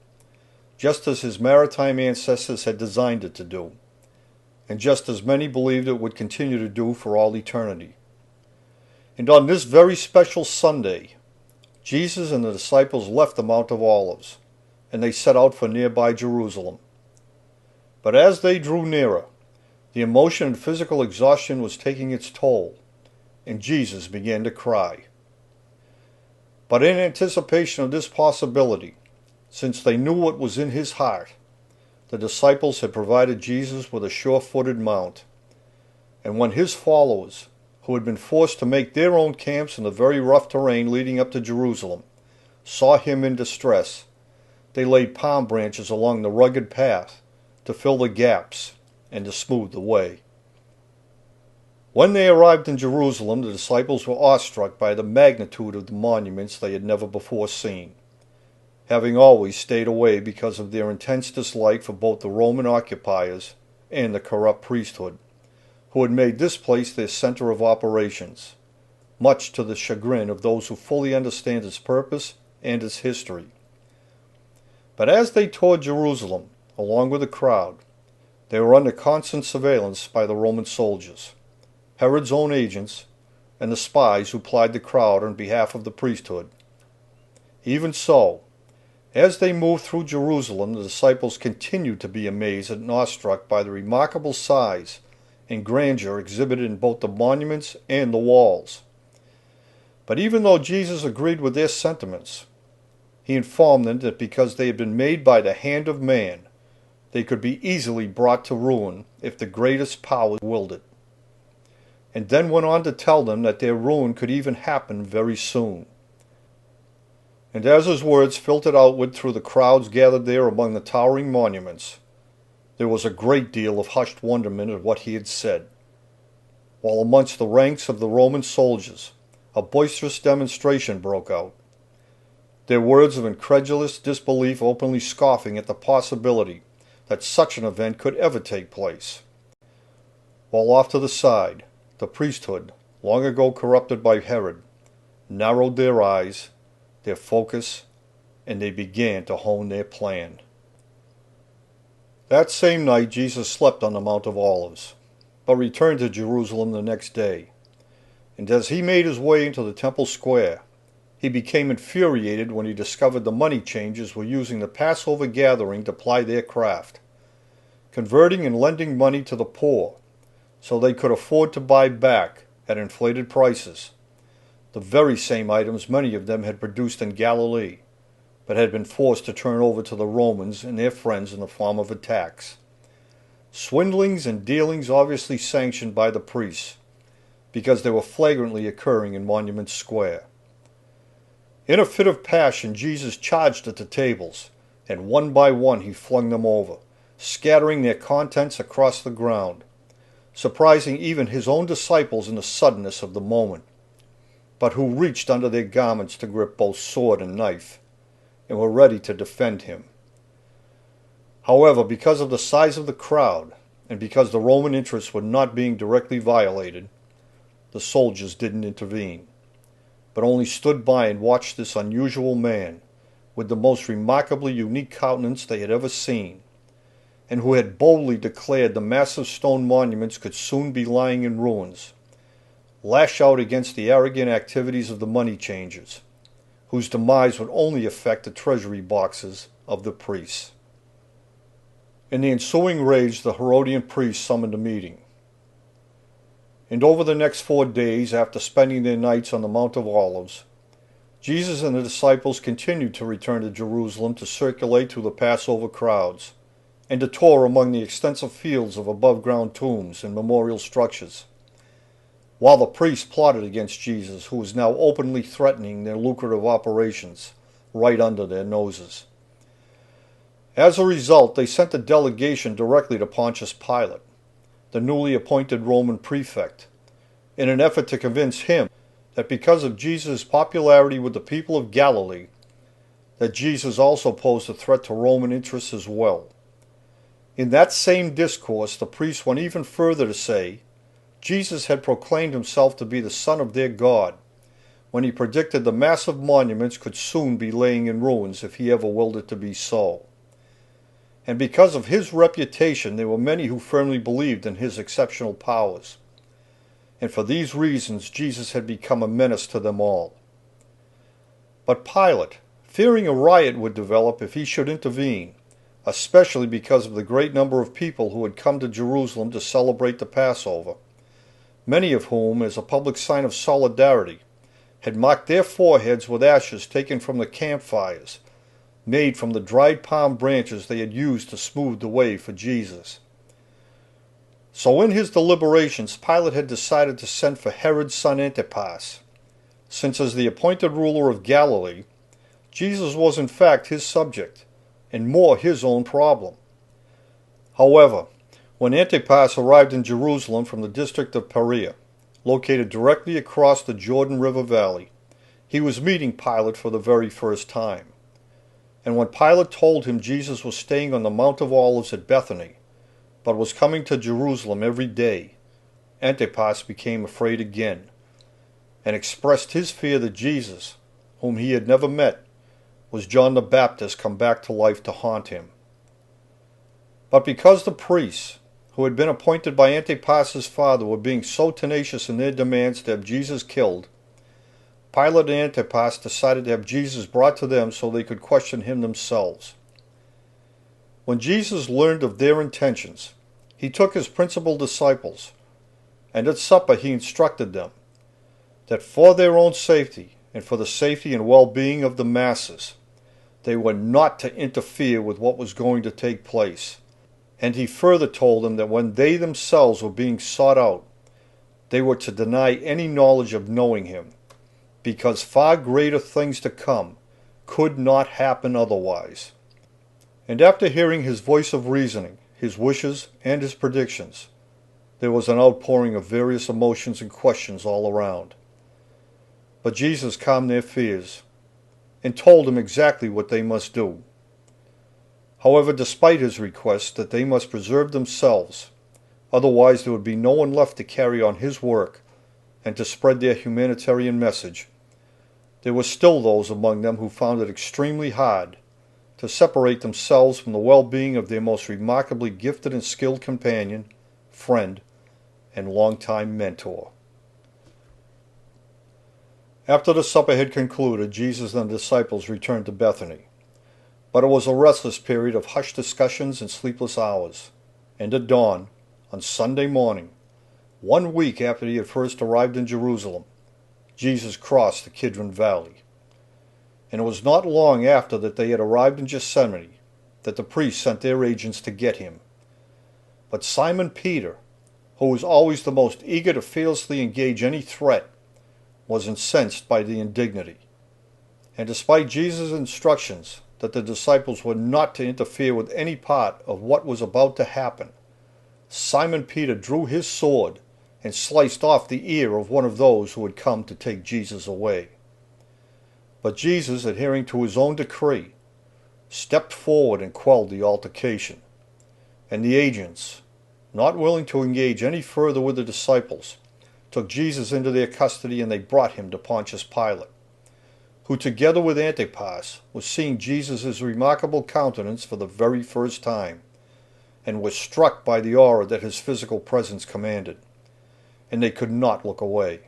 just as his maritime ancestors had designed it to do, and just as many believed it would continue to do for all eternity. And on this very special Sunday, Jesus and the disciples left the Mount of Olives, and they set out for nearby Jerusalem. But as they drew nearer, the emotion and physical exhaustion was taking its toll, and Jesus began to cry. But in anticipation of this possibility, since they knew what was in his heart, the disciples had provided Jesus with a sure-footed mount, and when his followers, who had been forced to make their own camps in the very rough terrain leading up to Jerusalem, saw him in distress, they laid palm branches along the rugged path to fill the gaps and to smooth the way. When they arrived in Jerusalem, the disciples were awestruck by the magnitude of the monuments they had never before seen, having always stayed away because of their intense dislike for both the Roman occupiers and the corrupt priesthood, who had made this place their center of operations, much to the chagrin of those who fully understand its purpose and its history. But as they toured Jerusalem, along with the crowd. They were under constant surveillance by the Roman soldiers, Herod's own agents, and the spies who plied the crowd on behalf of the priesthood. Even so, as they moved through Jerusalem, the disciples continued to be amazed and awestruck by the remarkable size and grandeur exhibited in both the monuments and the walls. But even though Jesus agreed with their sentiments, he informed them that because they had been made by the hand of man, they could be easily brought to ruin if the greatest power willed it. And then went on to tell them that their ruin could even happen very soon. And as his words filtered outward through the crowds gathered there among the towering monuments, there was a great deal of hushed wonderment at what he had said, while amongst the ranks of the Roman soldiers a boisterous demonstration broke out, their words of incredulous disbelief openly scoffing at the possibility that such an event could ever take place. While off to the side, the priesthood, long ago corrupted by Herod, narrowed their eyes, their focus, and they began to hone their plan. That same night Jesus slept on the Mount of Olives, but returned to Jerusalem the next day. And as he made his way into the temple square, he became infuriated when he discovered the money changers were using the Passover gathering to ply their craft, converting and lending money to the poor so they could afford to buy back, at inflated prices, the very same items many of them had produced in Galilee, but had been forced to turn over to the Romans and their friends in the form of a tax. Swindlings and dealings obviously sanctioned by the priests, because they were flagrantly occurring in Monument Square. In a fit of passion, Jesus charged at the tables, and one by one he flung them over, scattering their contents across the ground, surprising even his own disciples in the suddenness of the moment, but who reached under their garments to grip both sword and knife, and were ready to defend him. However, because of the size of the crowd, and because the Roman interests were not being directly violated, the soldiers didn't intervene, but only stood by and watched this unusual man, with the most remarkably unique countenance they had ever seen, and who had boldly declared the massive stone monuments could soon be lying in ruins, lash out against the arrogant activities of the money changers, whose demise would only affect the treasury boxes of the priests. In the ensuing rage, the Herodian priests summoned a meeting. And over the next 4 days, after spending their nights on the Mount of Olives, Jesus and the disciples continued to return to Jerusalem to circulate through the Passover crowds, and to tour among the extensive fields of above-ground tombs and memorial structures, while the priests plotted against Jesus, who was now openly threatening their lucrative operations right under their noses. As a result, they sent a delegation directly to Pontius Pilate, the newly appointed Roman prefect, in an effort to convince him that because of Jesus' popularity with the people of Galilee, that Jesus also posed a threat to Roman interests as well. In that same discourse, the priests went even further to say Jesus had proclaimed himself to be the Son of their God, when he predicted the massive monuments could soon be laying in ruins if he ever willed it to be so. And because of his reputation, there were many who firmly believed in his exceptional powers. And for these reasons, Jesus had become a menace to them all. But Pilate, fearing a riot would develop if he should intervene, especially because of the great number of people who had come to Jerusalem to celebrate the Passover, many of whom, as a public sign of solidarity, had marked their foreheads with ashes taken from the campfires, made from the dried palm branches they had used to smooth the way for Jesus. So in his deliberations, Pilate had decided to send for Herod's son Antipas, since as the appointed ruler of Galilee, Jesus was in fact his subject, and more his own problem. However, when Antipas arrived in Jerusalem from the district of Perea, located directly across the Jordan River Valley, he was meeting Pilate for the very first time. And when Pilate told him Jesus was staying on the Mount of Olives at Bethany, but was coming to Jerusalem every day, Antipas became afraid again, and expressed his fear that Jesus, whom he had never met, was John the Baptist come back to life to haunt him. But because the priests, who had been appointed by Antipas's father, were being so tenacious in their demands to have Jesus killed, Pilate and Antipas decided to have Jesus brought to them so they could question him themselves. When Jesus learned of their intentions, he took his principal disciples, and at supper he instructed them that for their own safety and for the safety and well-being of the masses, they were not to interfere with what was going to take place. And he further told them that when they themselves were being sought out, they were to deny any knowledge of knowing him, because far greater things to come could not happen otherwise. And after hearing his voice of reasoning, his wishes, and his predictions, there was an outpouring of various emotions and questions all around. But Jesus calmed their fears and told them exactly what they must do. However, despite his request that they must preserve themselves, otherwise there would be no one left to carry on his work and to spread their humanitarian message, there were still those among them who found it extremely hard to separate themselves from the well-being of their most remarkably gifted and skilled companion, friend, and longtime mentor. After the supper had concluded, Jesus and the disciples returned to Bethany. But it was a restless period of hushed discussions and sleepless hours. And at dawn, on Sunday morning, 1 week after he had first arrived in Jerusalem, Jesus crossed the Kidron Valley. And it was not long after that they had arrived in Gethsemane that the priests sent their agents to get him. But Simon Peter, who was always the most eager to fearlessly engage any threat, was incensed by the indignity. And despite Jesus' instructions that the disciples were not to interfere with any part of what was about to happen, Simon Peter drew his sword and sliced off the ear of one of those who had come to take Jesus away. But Jesus, adhering to his own decree, stepped forward and quelled the altercation. And the agents, not willing to engage any further with the disciples, took Jesus into their custody, and they brought him to Pontius Pilate, who together with Antipas was seeing Jesus' remarkable countenance for the very first time, and was struck by the aura that his physical presence commanded, and they could not look away.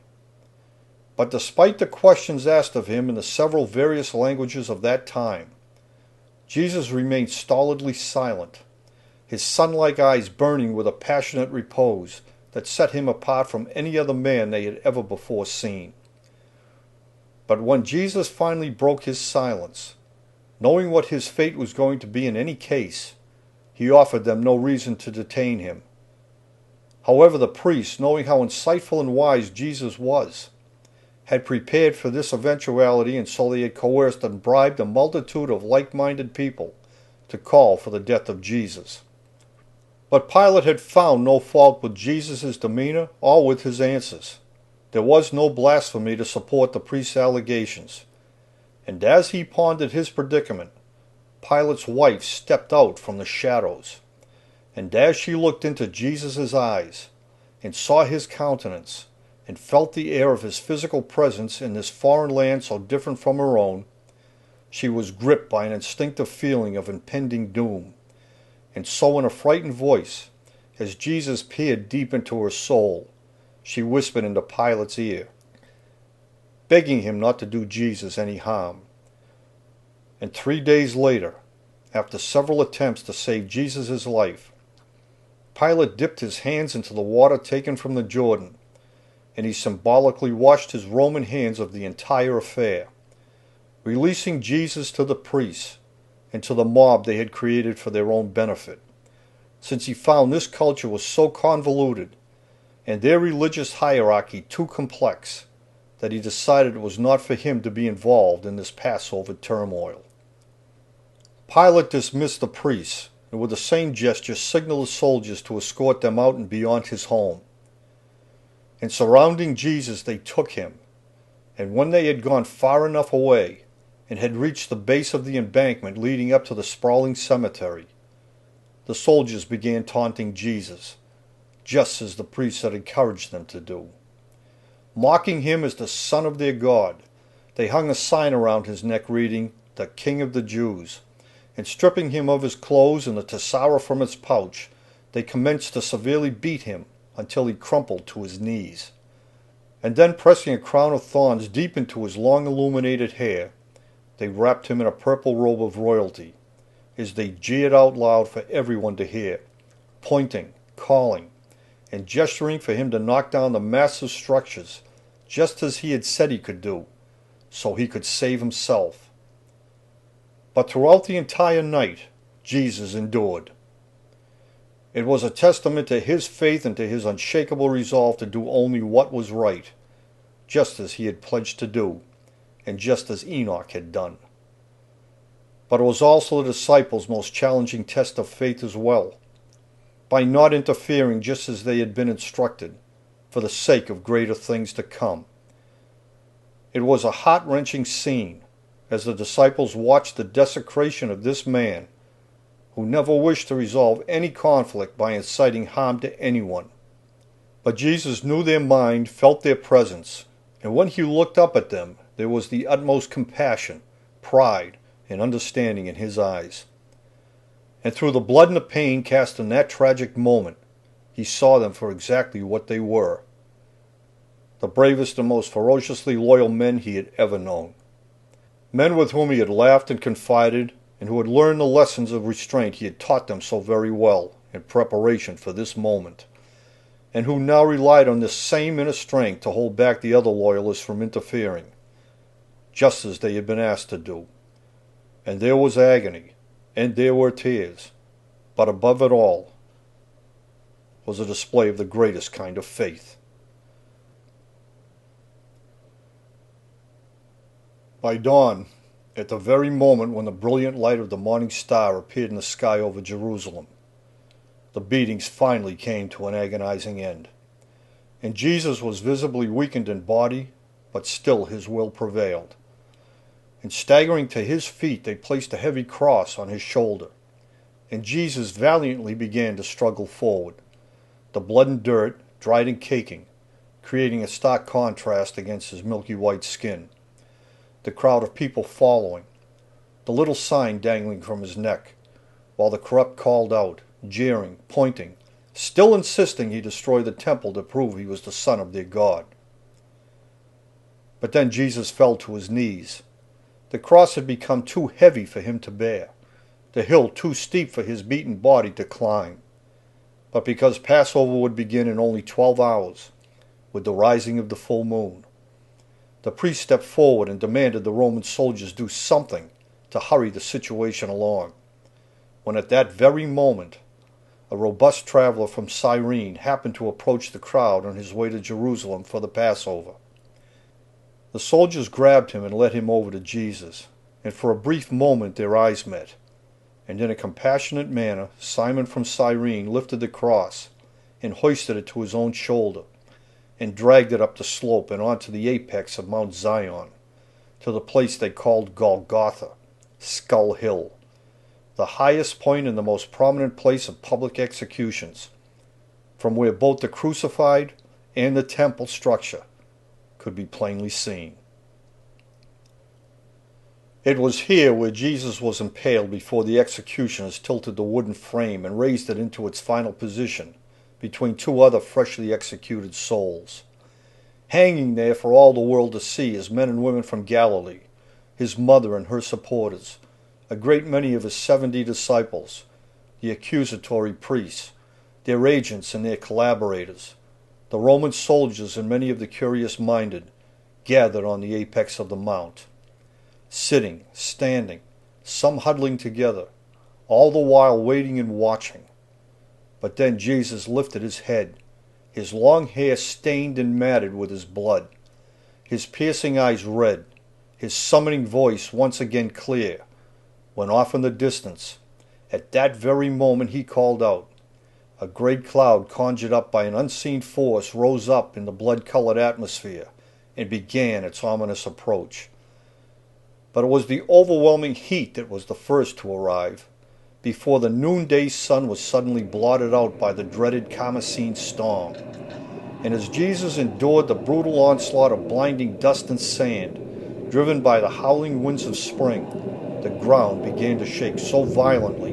But despite the questions asked of him in the several various languages of that time, Jesus remained stolidly silent, his sun-like eyes burning with a passionate repose that set him apart from any other man they had ever before seen. But when Jesus finally broke his silence, knowing what his fate was going to be in any case, he offered them no reason to detain him. However, the priests, knowing how insightful and wise Jesus was, had prepared for this eventuality, and so they had coerced and bribed a multitude of like-minded people to call for the death of Jesus. But Pilate had found no fault with Jesus' demeanor or with his answers. There was no blasphemy to support the priest's allegations. And as he pondered his predicament, Pilate's wife stepped out from the shadows. And as she looked into Jesus' eyes and saw his countenance and felt the air of his physical presence in this foreign land so different from her own, she was gripped by an instinctive feeling of impending doom. And so in a frightened voice, as Jesus peered deep into her soul, she whispered into Pilate's ear, begging him not to do Jesus any harm. And 3 days later, after several attempts to save Jesus' life, Pilate dipped his hands into the water taken from the Jordan, and he symbolically washed his Roman hands of the entire affair, releasing Jesus to the priests and to the mob they had created for their own benefit, since he found this culture was so convoluted and their religious hierarchy too complex that he decided it was not for him to be involved in this Passover turmoil. Pilate dismissed the priests, and with the same gesture signaled the soldiers to escort them out and beyond his home. And surrounding Jesus they took him, and when they had gone far enough away and had reached the base of the embankment leading up to the sprawling cemetery, the soldiers began taunting Jesus, just as the priests had encouraged them to do. Mocking him as the son of their God, they hung a sign around his neck reading, "The King of the Jews," and stripping him of his clothes and the tessera from its pouch, they commenced to severely beat him until he crumpled to his knees. And then, pressing a crown of thorns deep into his long illuminated hair, they wrapped him in a purple robe of royalty, as they jeered out loud for everyone to hear, pointing, calling, and gesturing for him to knock down the massive structures, just as he had said he could do, so he could save himself. But throughout the entire night, Jesus endured. It was a testament to his faith and to his unshakable resolve to do only what was right, just as he had pledged to do, and just as Enoch had done. But it was also the disciples' most challenging test of faith as well, by not interfering just as they had been instructed, for the sake of greater things to come. It was a heart-wrenching scene as the disciples watched the desecration of this man, who never wished to resolve any conflict by inciting harm to anyone. But Jesus knew their mind, felt their presence, and when he looked up at them, there was the utmost compassion, pride, and understanding in his eyes. And through the blood and the pain cast in that tragic moment, he saw them for exactly what they were: the bravest and most ferociously loyal men he had ever known. Men with whom he had laughed and confided, and who had learned the lessons of restraint he had taught them so very well in preparation for this moment, and who now relied on this same inner strength to hold back the other loyalists from interfering, just as they had been asked to do. And there was agony, and there were tears, but above it all was a display of the greatest kind of faith. By dawn, at the very moment when the brilliant light of the morning star appeared in the sky over Jerusalem, the beatings finally came to an agonizing end, and Jesus was visibly weakened in body, but still his will prevailed. And staggering to his feet, they placed a heavy cross on his shoulder, and Jesus valiantly began to struggle forward, the blood and dirt, dried and caking, creating a stark contrast against his milky white skin. The crowd of people following, the little sign dangling from his neck, while the corrupt called out, jeering, pointing, still insisting he destroy the temple to prove he was the Son of their God. But then Jesus fell to his knees. The cross had become too heavy for him to bear, the hill too steep for his beaten body to climb. But because Passover would begin in only 12 hours, with the rising of the full moon, the priest stepped forward and demanded the Roman soldiers do something to hurry the situation along, when at that very moment a robust traveler from Cyrene happened to approach the crowd on his way to Jerusalem for the Passover. The soldiers grabbed him and led him over to Jesus, and for a brief moment their eyes met, and in a compassionate manner Simon from Cyrene lifted the cross and hoisted it to his own shoulder, and dragged it up the slope and onto the apex of Mount Zion, to the place they called Golgotha, Skull Hill, the highest point and the most prominent place of public executions, from where both the crucified and the temple structure could be plainly seen. It was here where Jesus was impaled before the executioners tilted the wooden frame and raised it into its final position between two other freshly executed souls. Hanging there for all the world to see is men and women from Galilee, his mother and her supporters, a great many of his 70 disciples, the accusatory priests, their agents and their collaborators, the Roman soldiers and many of the curious-minded, gathered on the apex of the mount, sitting, standing, some huddling together, all the while waiting and watching. But then Jesus lifted his head, his long hair stained and matted with his blood, his piercing eyes red, his summoning voice once again clear, when off in the distance, at that very moment he called out, a great cloud conjured up by an unseen force rose up in the blood-colored atmosphere and began its ominous approach. But it was the overwhelming heat that was the first to arrive, before the noonday sun was suddenly blotted out by the dreaded Carmesine storm. And as Jesus endured the brutal onslaught of blinding dust and sand, driven by the howling winds of spring, the ground began to shake so violently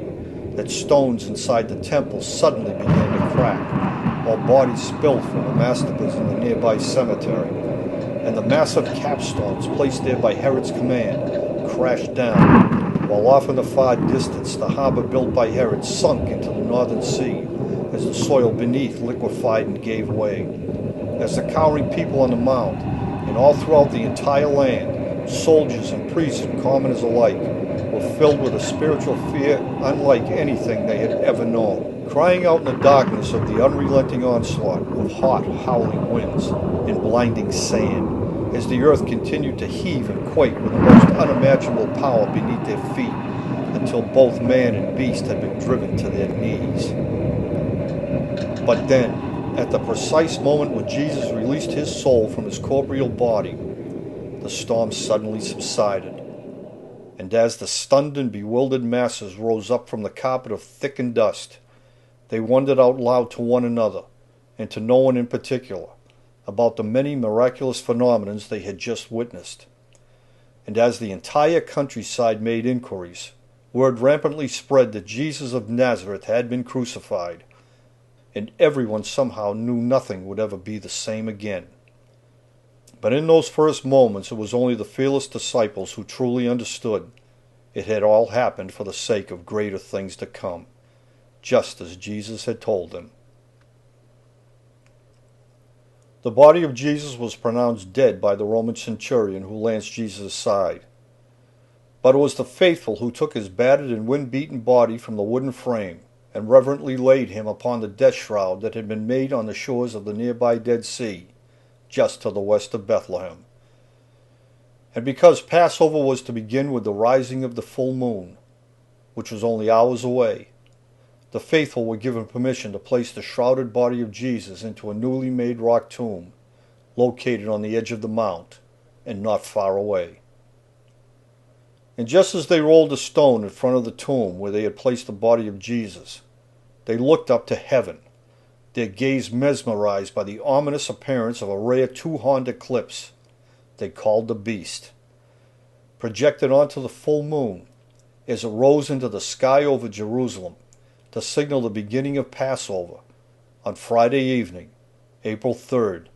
that stones inside the temple suddenly began to crack, while bodies spilled from the mastabas in the nearby cemetery, and the massive capstones placed there by Herod's command crashed down, while off in the far distance the harbor built by Herod sunk into the northern sea as the soil beneath liquefied and gave way. As the cowering people on the mound, and all throughout the entire land, soldiers and priests and commoners alike, were filled with a spiritual fear unlike anything they had ever known, crying out in the darkness of the unrelenting onslaught of hot, howling winds and blinding sand, as the earth continued to heave and quake with the most unimaginable power beneath their feet, until both man and beast had been driven to their knees. But then, at the precise moment when Jesus released his soul from his corporeal body, the storm suddenly subsided, and as the stunned and bewildered masses rose up from the carpet of thickened dust, they wondered out loud to one another, and to no one in particular, about the many miraculous phenomena they had just witnessed. And as the entire countryside made inquiries, word rampantly spread that Jesus of Nazareth had been crucified, and everyone somehow knew nothing would ever be the same again. But in those first moments it was only the fearless disciples who truly understood it had all happened for the sake of greater things to come, just as Jesus had told them. The body of Jesus was pronounced dead by the Roman centurion who lanced Jesus aside. But it was the faithful who took his battered and wind-beaten body from the wooden frame and reverently laid him upon the death shroud that had been made on the shores of the nearby Dead Sea, just to the west of Bethlehem. And because Passover was to begin with the rising of the full moon, which was only hours away, the faithful were given permission to place the shrouded body of Jesus into a newly made rock tomb located on the edge of the mount and not far away. And just as they rolled a stone in front of the tomb where they had placed the body of Jesus, they looked up to heaven, their gaze mesmerized by the ominous appearance of a rare two-horned eclipse they called the Beast, projected onto the full moon as it rose into the sky over Jerusalem to signal the beginning of Passover on Friday evening, April 3rd,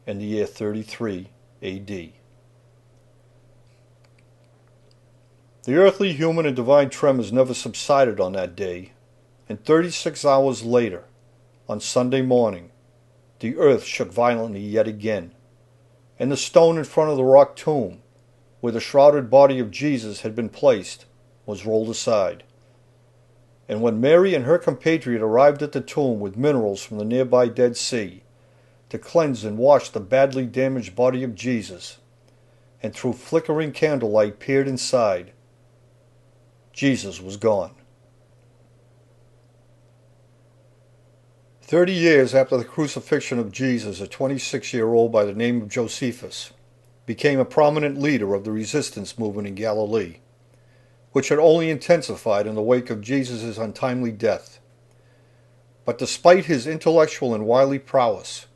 in the year 33 A.D. The earthly, human, and divine tremors never subsided on that day, and 36 hours later, on Sunday morning, the earth shook violently yet again, and the stone in front of the rock tomb, where the shrouded body of Jesus had been placed, was rolled aside. And when Mary and her compatriot arrived at the tomb with minerals from the nearby Dead Sea, to cleanse and wash the badly damaged body of Jesus, and through flickering candlelight peered inside, Jesus was gone. 30 years after the crucifixion of Jesus, a 26-year-old by the name of Josephus became a prominent leader of the resistance movement in Galilee, which had only intensified in the wake of Jesus' untimely death. But despite his intellectual and wily prowess,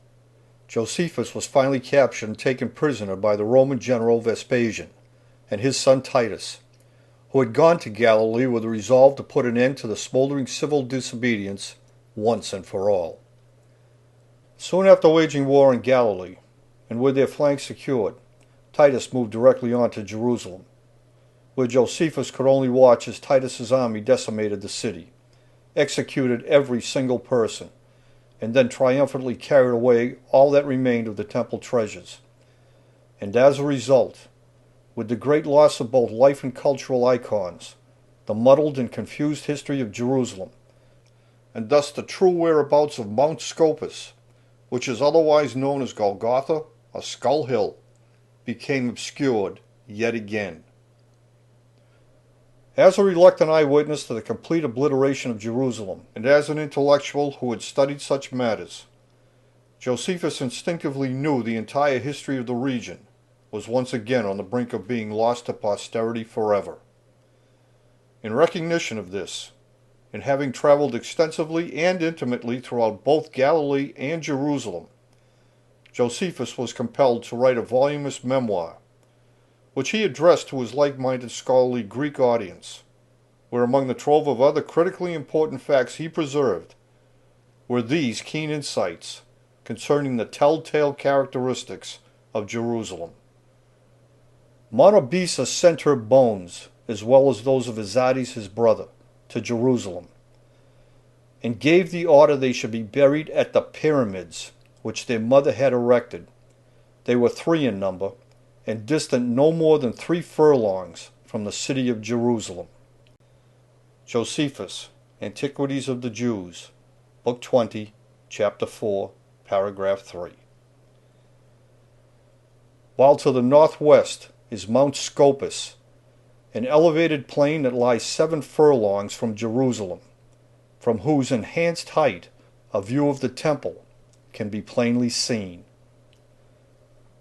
Josephus was finally captured and taken prisoner by the Roman general Vespasian and his son Titus, who had gone to Galilee with a resolve to put an end to the smoldering civil disobedience once and for all. Soon after waging war in Galilee, and with their flanks secured, Titus moved directly on to Jerusalem, where Josephus could only watch as Titus's army decimated the city, executed every single person, and then triumphantly carried away all that remained of the temple treasures. And as a result, with the great loss of both life and cultural icons, the muddled and confused history of Jerusalem, and thus the true whereabouts of Mount Scopus, which is otherwise known as Golgotha or Skull Hill, became obscured yet again. As a reluctant eyewitness to the complete obliteration of Jerusalem, and as an intellectual who had studied such matters, Josephus instinctively knew the entire history of the region was once again on the brink of being lost to posterity forever. In recognition of this, and having traveled extensively and intimately throughout both Galilee and Jerusalem, Josephus was compelled to write a voluminous memoir, which he addressed to his like-minded scholarly Greek audience, where among the trove of other critically important facts he preserved were these keen insights concerning the telltale characteristics of Jerusalem. Monobisa sent her bones, as well as those of Azades his brother, to Jerusalem, and gave the order they should be buried at the pyramids which their mother had erected. They were 3 in number, and distant no more than 3 furlongs from the city of Jerusalem. Josephus, Antiquities of the Jews, Book 20, Chapter 4, Paragraph 3. While to the northwest is Mount Scopus, an elevated plain that lies 7 furlongs from Jerusalem, from whose enhanced height a view of the temple can be plainly seen.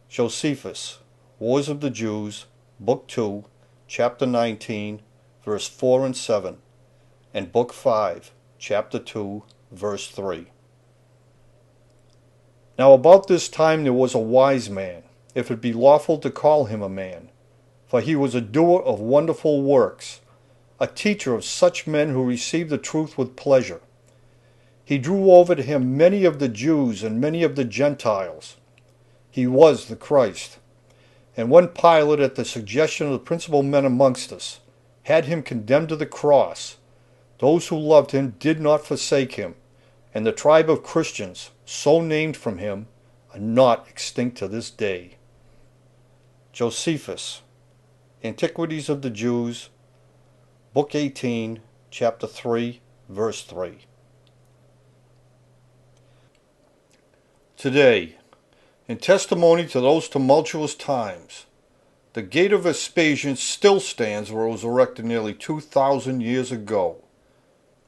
Josephus, Wars of the Jews, Book 2, Chapter 19, verse 4 and 7, and Book 5, Chapter 2, verse 3. Now about this time there was a wise man, if it be lawful to call him a man, for he was a doer of wonderful works, a teacher of such men who received the truth with pleasure. He drew over to him many of the Jews and many of the Gentiles. He was the Christ. And when Pilate, at the suggestion of the principal men amongst us, had him condemned to the cross, those who loved him did not forsake him, and the tribe of Christians, so named from him, are not extinct to this day. Josephus, Antiquities of the Jews, Book 18, Chapter 3, verse 3. Today, in testimony to those tumultuous times, the gate of Vespasian still stands where it was erected nearly 2,000 years ago,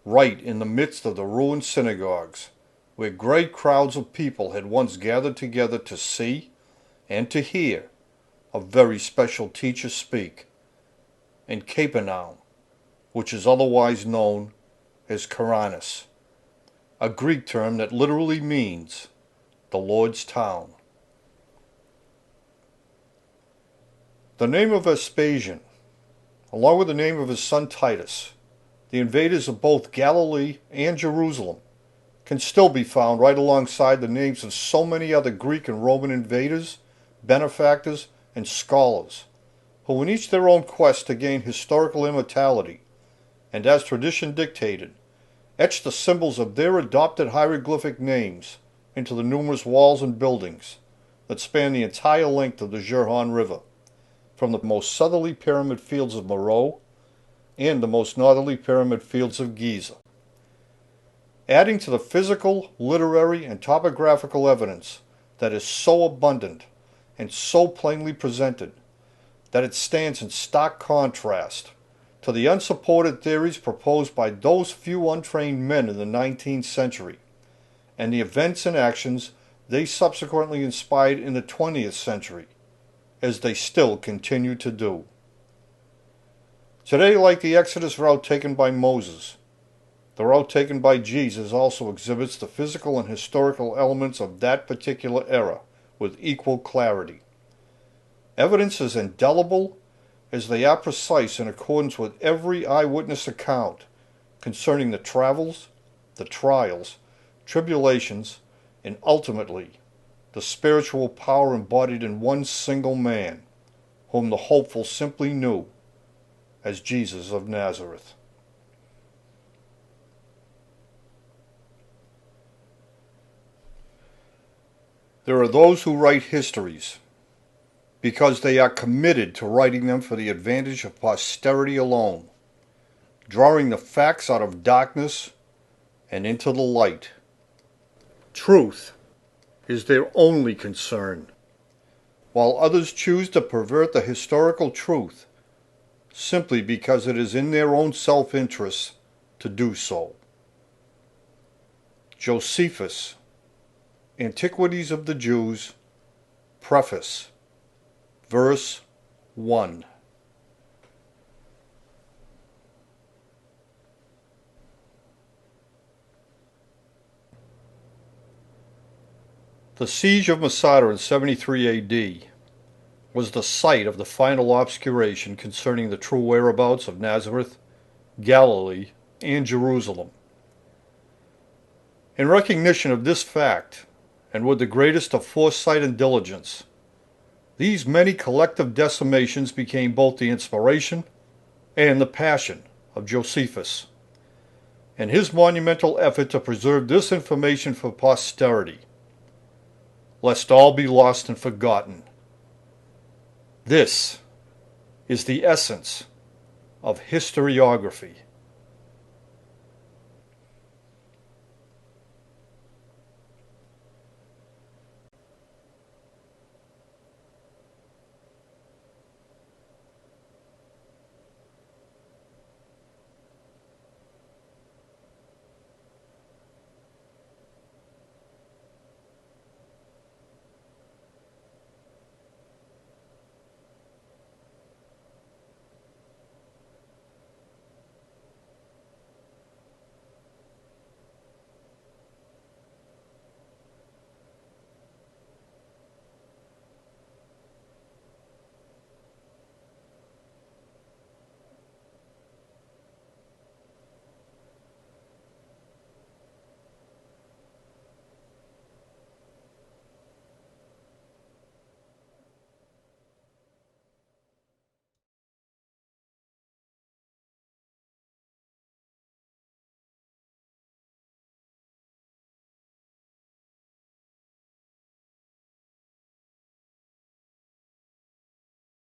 right in the midst of the ruined synagogues, where great crowds of people had once gathered together to see and to hear a very special teacher speak, in Capernaum, which is otherwise known as Credence, a Greek term that literally means the Lord's town. The name of Vespasian, along with the name of his son Titus, the invaders of both Galilee and Jerusalem, can still be found right alongside the names of so many other Greek and Roman invaders, benefactors, and scholars, who in each their own quest to gain historical immortality, and as tradition dictated, etched the symbols of their adopted hieroglyphic names into the numerous walls and buildings that span the entire length of the Jurhan River, from the most southerly pyramid fields of Meroe and the most northerly pyramid fields of Giza. Adding to the physical, literary, and topographical evidence that is so abundant and so plainly presented that it stands in stark contrast to the unsupported theories proposed by those few untrained men in the 19th century, and the events and actions they subsequently inspired in the 20th century, as they still continue to do. Today, like the Exodus route taken by Moses, the route taken by Jesus also exhibits the physical and historical elements of that particular era with equal clarity. Evidence is indelible as they are precise in accordance with every eyewitness account concerning the travels, the trials, tribulations, and ultimately the spiritual power embodied in one single man, whom the hopeful simply knew as Jesus of Nazareth. There are those who write histories because they are committed to writing them for the advantage of posterity alone, drawing the facts out of darkness and into the light. Truth is their only concern, while others choose to pervert the historical truth simply because it is in their own self-interest to do so. Josephus, Antiquities of the Jews, Preface, Verse 1. The siege of Masada in 73 AD was the site of the final obscuration concerning the true whereabouts of Nazareth, Galilee, and Jerusalem. In recognition of this fact, and with the greatest of foresight and diligence, these many collective decimations became both the inspiration and the passion of Josephus, and his monumental effort to preserve this information for posterity, lest all be lost and forgotten. This is the essence of historiography.